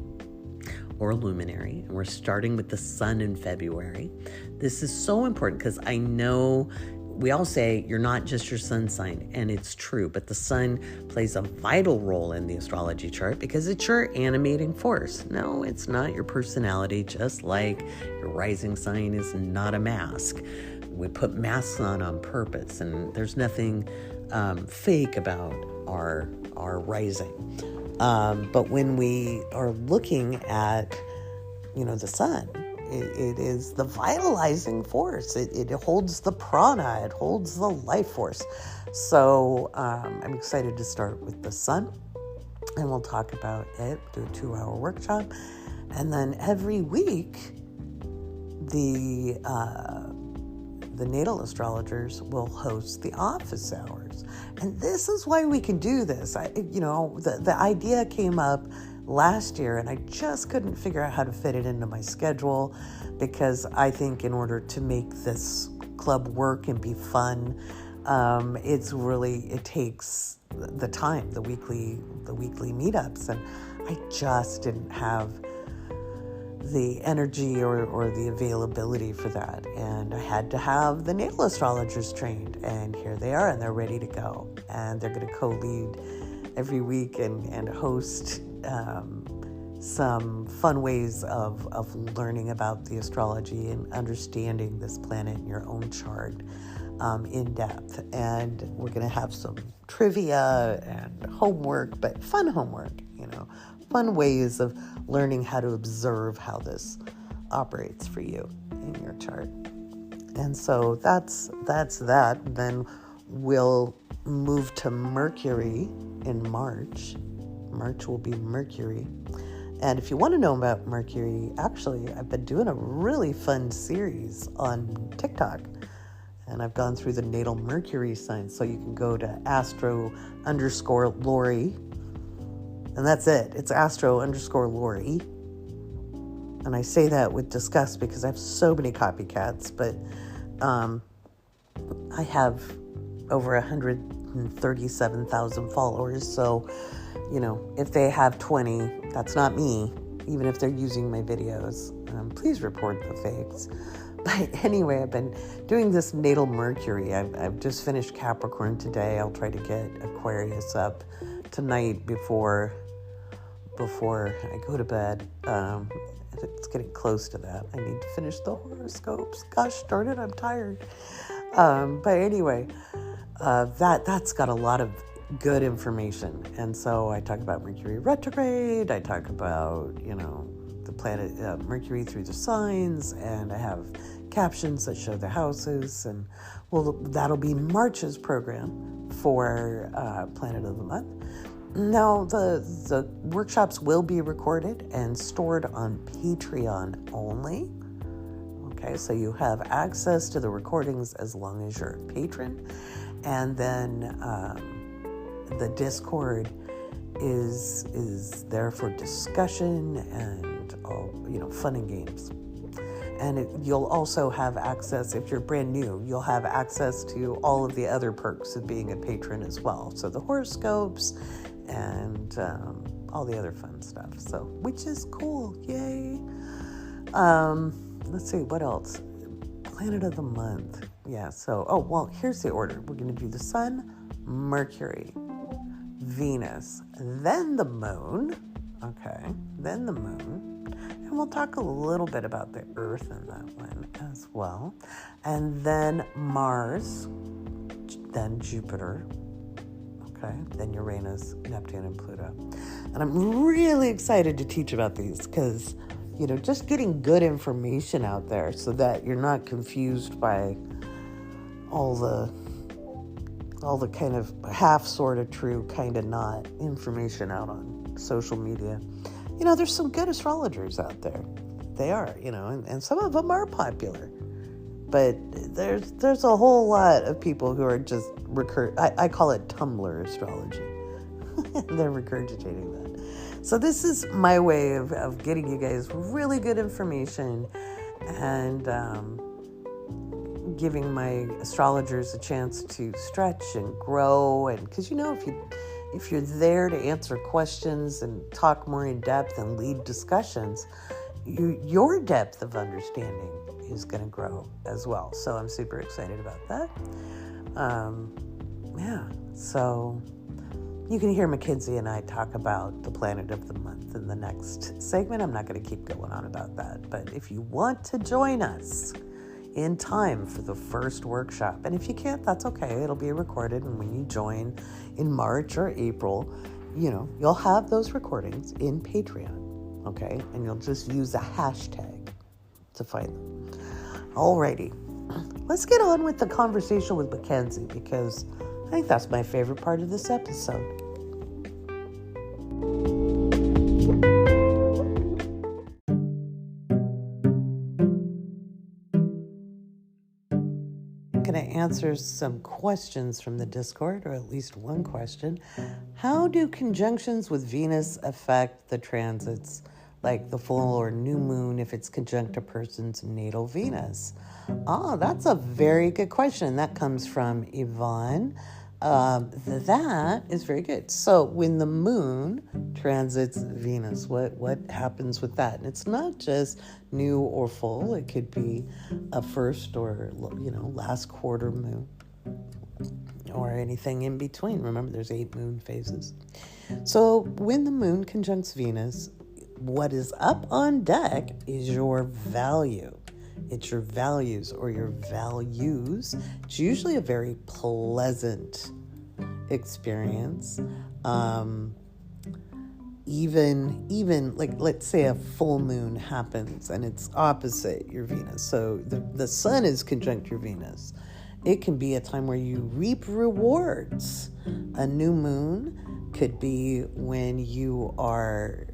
or luminary. And we're starting with the sun in February. This is so important because I know we all say you're not just your sun sign, and it's true, but the sun plays a vital role in the astrology chart because it's your animating force. No, it's not your personality, just like your rising sign is not a mask. We put masks on purpose, and there's nothing fake about our rising. But when we are looking at, the sun, it is the vitalizing force. It holds the prana. It holds the life force. So I'm excited to start with the sun, and we'll talk about it, do a 2-hour workshop. And then every week, the Natal Astrologers will host the office hours. And this is why we can do this. The idea came up last year, and I just couldn't figure out how to fit it into my schedule, because I think in order to make this club work and be fun, it takes the time, the weekly meetups, and I just didn't have the energy or the availability for that. And I had to have the Natal Astrologers trained, and here they are, and they're ready to go. And they're going to co-lead every week and host some fun ways of learning about the astrology and understanding this planet in your own chart in depth. And we're going to have some trivia and homework, but fun homework, fun ways of learning how to observe how this operates for you in your chart. And so that's that. Then we'll move to Mercury in March. March will be Mercury. And if you want to know about Mercury, actually, I've been doing a really fun series on TikTok. And I've gone through the natal Mercury signs. So you can go to astro_Laurie. And that's it. It's astro_Laurie. And I say that with disgust because I have so many copycats. But I have over 137,000 followers. So, if they have 20, that's not me. Even if they're using my videos, please report the fakes. But anyway, I've been doing this natal Mercury. I've just finished Capricorn today. I'll try to get Aquarius up tonight before I go to bed. It's getting close to that. I need to finish the horoscopes. Gosh darn it, I'm tired. But anyway, that's got a lot of good information. And so I talk about Mercury retrograde. I talk about, the planet Mercury through the signs, and I have captions that show the houses. And that'll be March's program for Planet of the Month. Now, the workshops will be recorded and stored on Patreon only. Okay, so you have access to the recordings as long as you're a patron. And then the Discord is there for discussion and fun and games. And you'll also have access, if you're brand new, you'll have access to all of the other perks of being a patron as well. So the horoscopes and all the other fun stuff. So, which is cool. Yay. Let's see, what else? Planet of the Month. Yeah, so, here's the order. We're going to do the Sun, Mercury, Venus, then the Moon. Okay, then the Moon. And we'll talk a little bit about the Earth in that one as well. And then Mars, then Jupiter. Okay, then Uranus, Neptune, and Pluto. And I'm really excited to teach about these because, just getting good information out there so that you're not confused by all the kind of half sort of true, kind of not information out on social media. There's some good astrologers out there. They are, and some of them are popular. But there's a whole lot of people who are just I call it Tumblr astrology. They're regurgitating that. So this is my way of getting you guys really good information and giving my astrologers a chance to stretch and grow. And because, if you're there to answer questions and talk more in depth and lead discussions, your depth of understanding is going to grow as well. So I'm super excited about that. So you can hear Mackenzie and I talk about the planet of the month in the next segment. I'm not going to keep going on about that. But if you want to join us in time for the first workshop, and if you can't, that's okay. It'll be recorded. And when you join in March or April, you'll have those recordings in Patreon. Okay. And you'll just use a hashtag to find them. Alrighty. Let's get on with the conversation with Mackenzie, because I think that's my favorite part of this episode. I'm going to answer some questions from the Discord, or at least one question. How do conjunctions with Venus affect the transits, like the full or new moon, if it's conjunct a person's natal Venus? That's a very good question. That comes from Yvonne. That is very good. So when the moon transits Venus, what happens with that? And it's not just new or full. It could be a first or, last quarter moon, or anything in between. Remember, there's 8 moon phases. So when the moon conjuncts Venus, what is up on deck is your value. It's your values or your values. It's usually a very pleasant experience. Even like, let's say a full moon happens and it's opposite your Venus. So the sun is conjunct your Venus. It can be a time where you reap rewards. A new moon could be when you are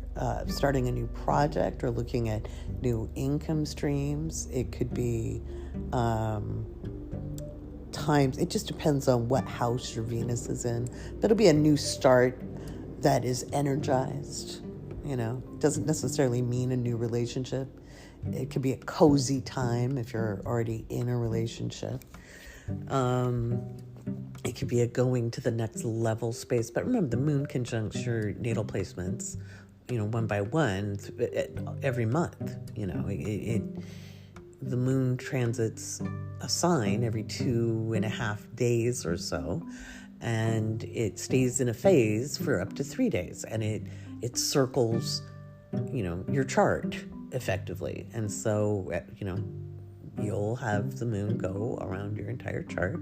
starting a new project or looking at new income streams. It could be times, it just depends on what house your Venus is in. But it'll be a new start that is energized. Doesn't necessarily mean a new relationship. It could be a cozy time if you're already in a relationship. It could be a going to the next level space. But remember, the moon conjuncts your natal placements, one by one every month. The moon transits a sign every 2.5 days or so, and it stays in a phase for up to 3 days, and it circles, your chart effectively. And so, you'll have the moon go around your entire chart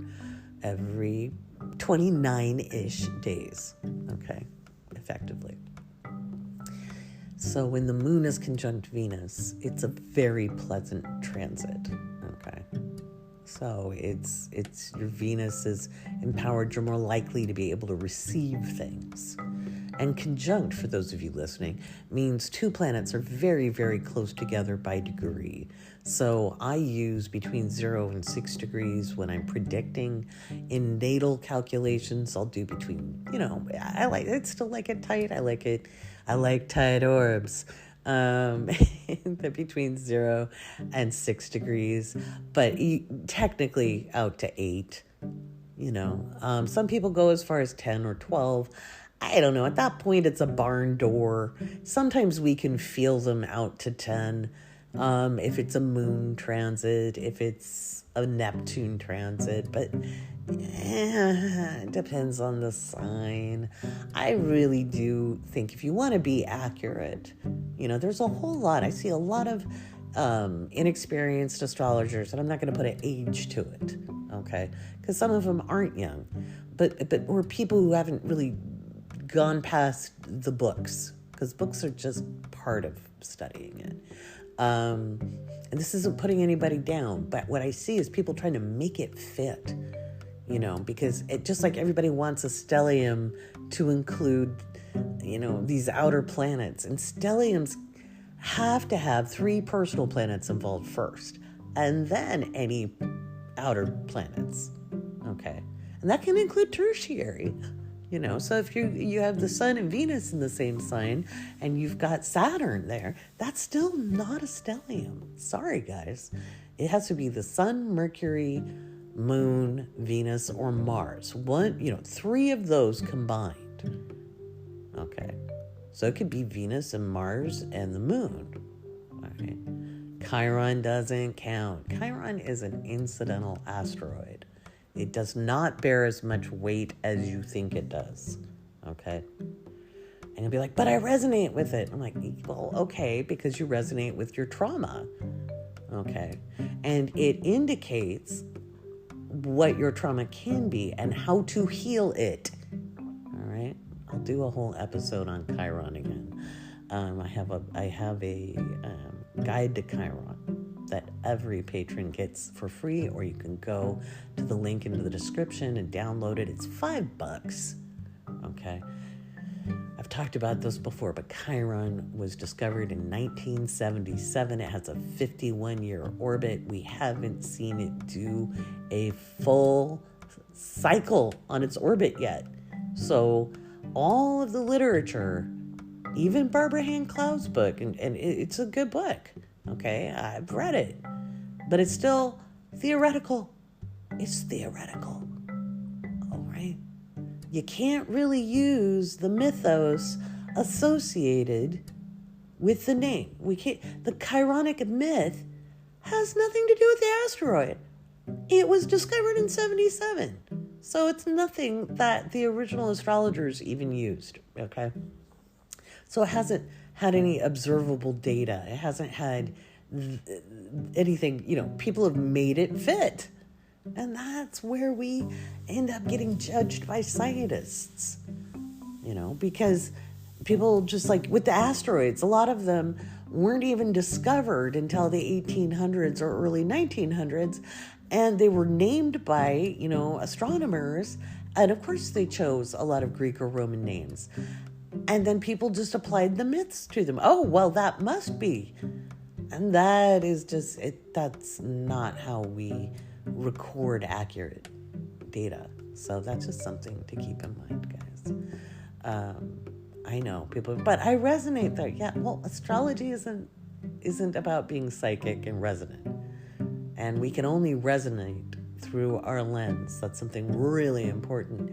every 29-ish days, okay, effectively. So when the moon is conjunct Venus, it's a very pleasant transit, okay? So it's your Venus is empowered. You're more likely to be able to receive things. And conjunct, for those of you listening, means 2 planets are very, very close together by degree. So I use between 0 and 6 degrees when I'm predicting. In natal calculations, I'll do between, I still like it tight. I like tight orbs. They're between 0 and 6 degrees, but technically out to 8, some people go as far as 10 or 12. I don't know. At that point, it's a barn door. Sometimes we can feel them out to 10. If it's a moon transit, if it's a Neptune transit, but it depends on the sign. I really do think if you want to be accurate, there's a whole lot. I see a lot of inexperienced astrologers, and I'm not going to put an age to it, okay? Because some of them aren't young, but or people who haven't really gone past the books, because books are just part of studying it. And this isn't putting anybody down, but what I see is people trying to make it fit, because it just like everybody wants a stellium to include, these outer planets, and stelliums have to have 3 personal planets involved first, and then any outer planets, okay? And that can include tertiary. So if you have the sun and Venus in the same sign and you've got Saturn there, that's still not a stellium. Sorry, guys. It has to be the sun, Mercury, moon, Venus, or Mars. Three of those combined. Okay. So it could be Venus and Mars and the moon. All right. Chiron doesn't count. Chiron is an incidental asteroid. It does not bear as much weight as you think it does. Okay? And you'll be like, but I resonate with it. I'm like, well, okay, because you resonate with your trauma. Okay? And it indicates what your trauma can be and how to heal it. All right? I'll do a whole episode on Chiron again. I have a guide to Chiron that every patron gets for free, or you can go to the link in the description and download it. It's $5. Okay. I've talked about this before, but Chiron was discovered in 1977. It has a 51-year orbit. We haven't seen it do a full cycle on its orbit yet. So all of the literature, even Barbara Hand Cloud's book, and it's a good book, okay? I've read it, but it's still theoretical. It's theoretical, all right? You can't really use the mythos associated with the name. The Chironic myth has nothing to do with the asteroid. It was discovered in 77, so it's nothing that the original astrologers even used, okay? So it hasn't had any observable data. It hasn't had anything, people have made it fit. And that's where we end up getting judged by scientists, because people just like with the asteroids, a lot of them weren't even discovered until the 1800s or early 1900s. And they were named by, astronomers. And of course they chose a lot of Greek or Roman names. And then people just applied the myths to them. Oh, well, that must be. And that is that's not how we record accurate data. So that's just something to keep in mind, guys. I know people, but I resonate there. Yeah, well, astrology isn't about being psychic and resonant. And we can only resonate through our lens. That's something really important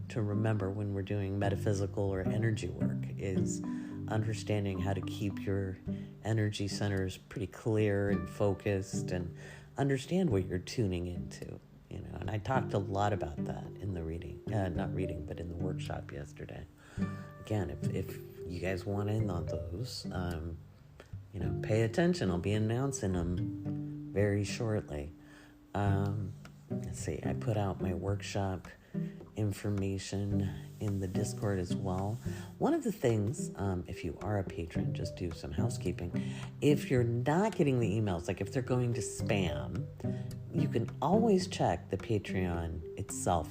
to remember when we're doing metaphysical or energy work, is understanding how to keep your energy centers pretty clear and focused, and understand what you're tuning into, and I talked a lot about that in the but in the workshop yesterday. Again, if you guys want in on those, pay attention. I'll be announcing them very shortly. Let's see, I put out my workshop information in the Discord as well. One of the things, if you are a patron, just do some housekeeping. If you're not getting the emails, like if they're going to spam, you can always check the Patreon itself,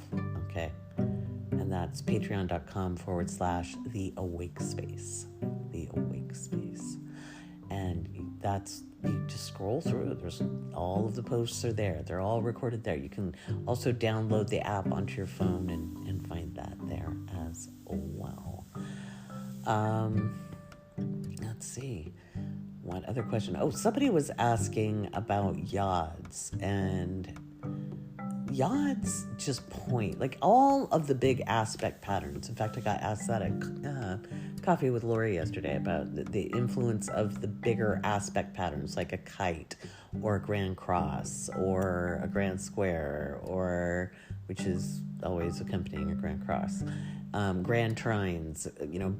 okay? And that's patreon.com/the Awake Space. The Awake Space. And you just scroll through. There's all of the posts are there. They're all recorded there. You can also download the app onto your phone and find that there as well. Let's see. What other question? Oh, somebody was asking about yods, and yods just point, like all of the big aspect patterns. In fact, I got asked that at Coffee with Laurie yesterday about the influence of the bigger aspect patterns, like a kite or a grand cross or a grand square, or which is always accompanying a grand cross, grand trines,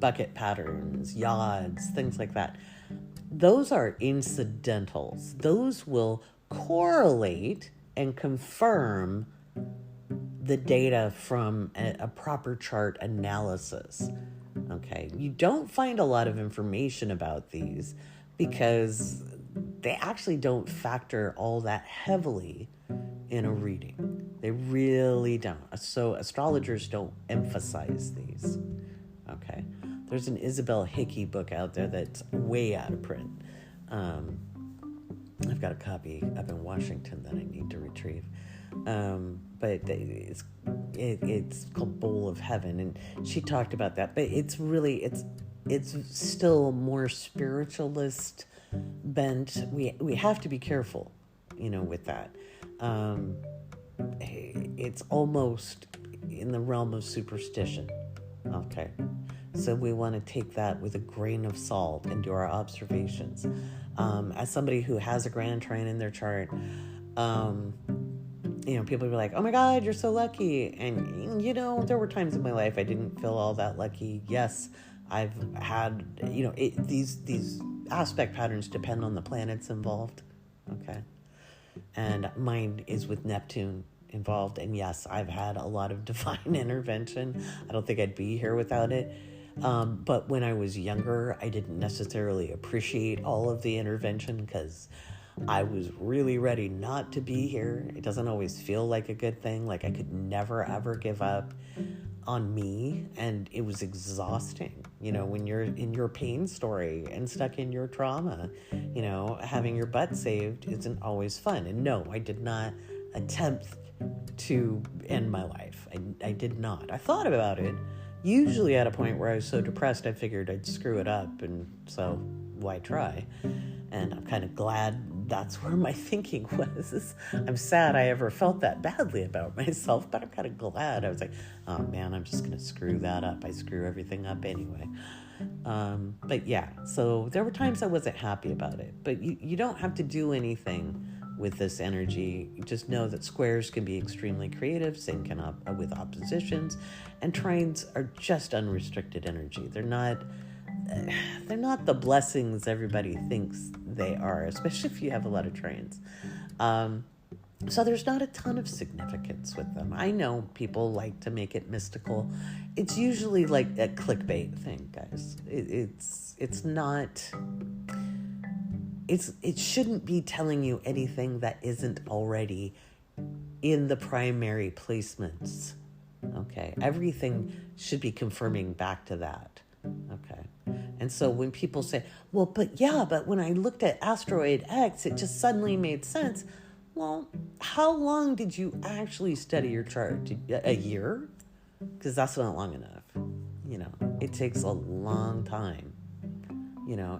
bucket patterns, yods, things like that. Those are incidentals. Those will correlate and confirm the data from a proper chart analysis. Okay, you don't find a lot of information about these because they actually don't factor all that heavily in a reading. They really don't. So astrologers don't emphasize these. Okay, there's an Isabel Hickey book out there that's way out of print. I've got a copy up in Washington that I need to retrieve. But it's called Bowl of Heaven, and she talked about that. But it's still more spiritualist bent. We have to be careful, with that. It's almost in the realm of superstition. Okay. So we want to take that with a grain of salt and do our observations. As somebody who has a grand trine in their chart, people be like, oh my God, you're so lucky. And, there were times in my life I didn't feel all that lucky. Yes, I've had, these aspect patterns depend on the planets involved. Okay. And mine is with Neptune involved. And yes, I've had a lot of divine intervention. I don't think I'd be here without it. But when I was younger, I didn't necessarily appreciate all of the intervention because I was really ready not to be here. It doesn't always feel like a good thing. Like I could never, ever give up on me. And it was exhausting, when you're in your pain story and stuck in your trauma, having your butt saved isn't always fun. And no, I did not attempt to end my life. I did not. I thought about it. Usually at a point where I was so depressed, I figured I'd screw it up, and so why try? And I'm kind of glad that's where my thinking was. I'm sad I ever felt that badly about myself, but I'm kind of glad. I was like, oh man, I'm just going to screw that up. I screw everything up anyway. But yeah, so there were times I wasn't happy about it, but you don't have to do anything with this energy. You just know that squares can be extremely creative, same can with oppositions, and trines are just unrestricted energy. They're not the blessings everybody thinks they are, especially if you have a lot of trines. So there's not a ton of significance with them. I know people like to make it mystical. It's usually like a clickbait thing, guys. It's not. It shouldn't be telling you anything that isn't already in the primary placements. Okay, everything should be confirming back to that. Okay, and so when people say, well, but when I looked at asteroid X, it just suddenly made sense. Well, how long did you actually study your chart? A year? Because that's not long enough. It takes a long time.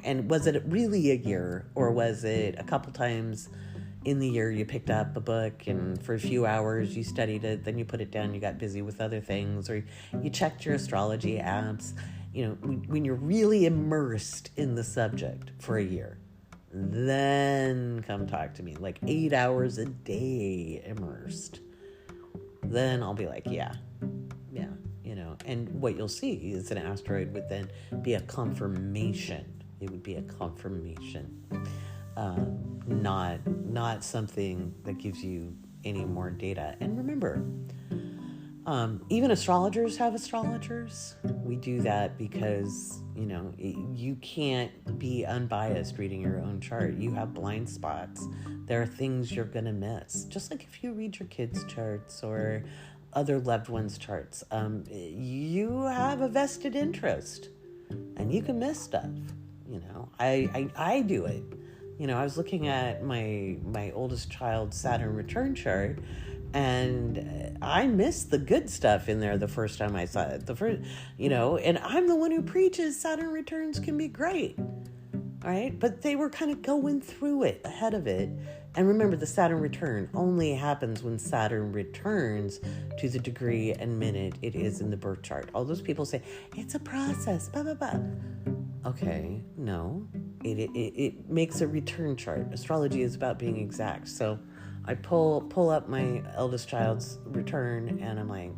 And was it really a year, or was it a couple times in the year you picked up a book and for a few hours you studied it, then you put it down, you got busy with other things, or you checked your astrology apps? When you're really immersed in the subject for a year, then come talk to me, like 8 hours a day immersed. Then I'll be like, yeah. And what you'll see is an asteroid would then be a confirmation. It would be a confirmation, not something that gives you any more data. And remember, even astrologers have astrologers. We do that because, you can't be unbiased reading your own chart. You have blind spots. There are things you're going to miss. Just like if you read your kids' charts or other loved ones' charts, you have a vested interest and you can miss stuff. I do it. I was looking at my oldest child's Saturn return chart, and I missed the good stuff in there the first time I saw it. And I'm the one who preaches Saturn returns can be great. All right. But they were kind of going through it ahead of it. And remember, the Saturn return only happens when Saturn returns to the degree and minute it is in the birth chart. All those people say, it's a process, blah, blah, blah. Okay, no. It makes a return chart. Astrology is about being exact. So I pull up my eldest child's return, and I'm like,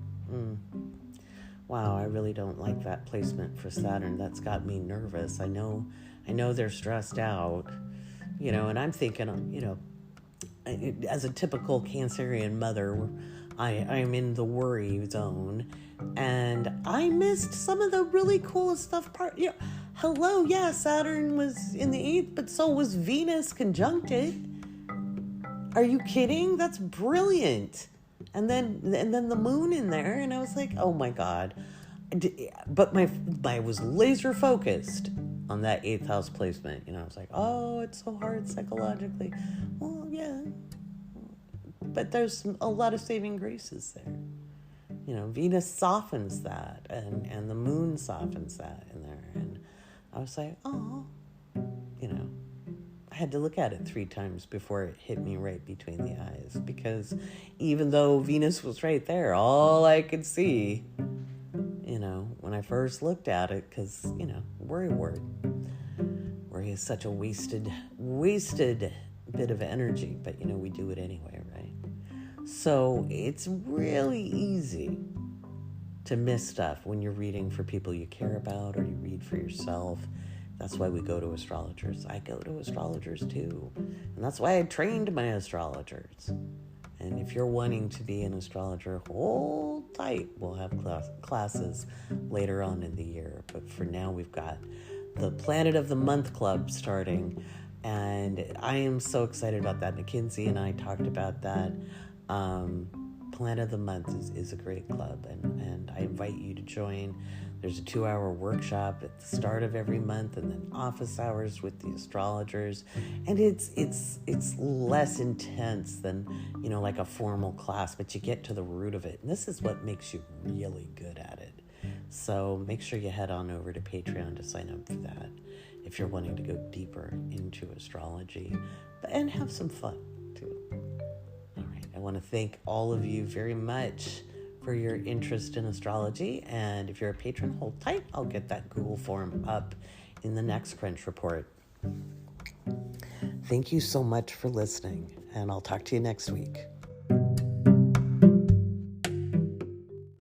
wow, I really don't like that placement for Saturn. That's got me nervous. I know they're stressed out, and I'm thinking, as a typical Cancerian mother, I'm in the worry zone, and I missed some of the really cool stuff. Hello, yeah, Saturn was in the 8th, but so was Venus conjunct it. Are you kidding? That's brilliant. And then the moon in there, and I was like, oh my God. But I was laser focused on that 8th house placement. I was like, oh, it's so hard psychologically. Well, yeah. But there's a lot of saving graces there. Venus softens that, and the moon softens that in there. And I was like, oh, had to look at it 3 times before it hit me right between the eyes, because even though Venus was right there, all I could see, when I first looked at it, because, worry word. Worry is such a wasted bit of energy, but, we do it anyway, right? So it's really easy to miss stuff when you're reading for people you care about or you read for yourself. That's why we go to astrologers. I go to astrologers too. And that's why I trained my astrologers. And if you're wanting to be an astrologer, hold tight. We'll have classes later on in the year. But for now, we've got the Planet of the Month Club starting. And I am so excited about that. Mackenzie and I talked about that. Planet of the Month is a great club, and I invite you to join. There's a 2-hour workshop at the start of every month, and then office hours with the astrologers. And it's less intense than, like a formal class, but you get to the root of it. And this is what makes you really good at it. So make sure you head on over to Patreon to sign up for that if you're wanting to go deeper into astrology and have some fun too. All right, I want to thank all of you very much for your interest in astrology. And if you're a patron, hold tight. I'll get that Google form up in the next Crunch Report. Thank you so much for listening, and I'll talk to you next week.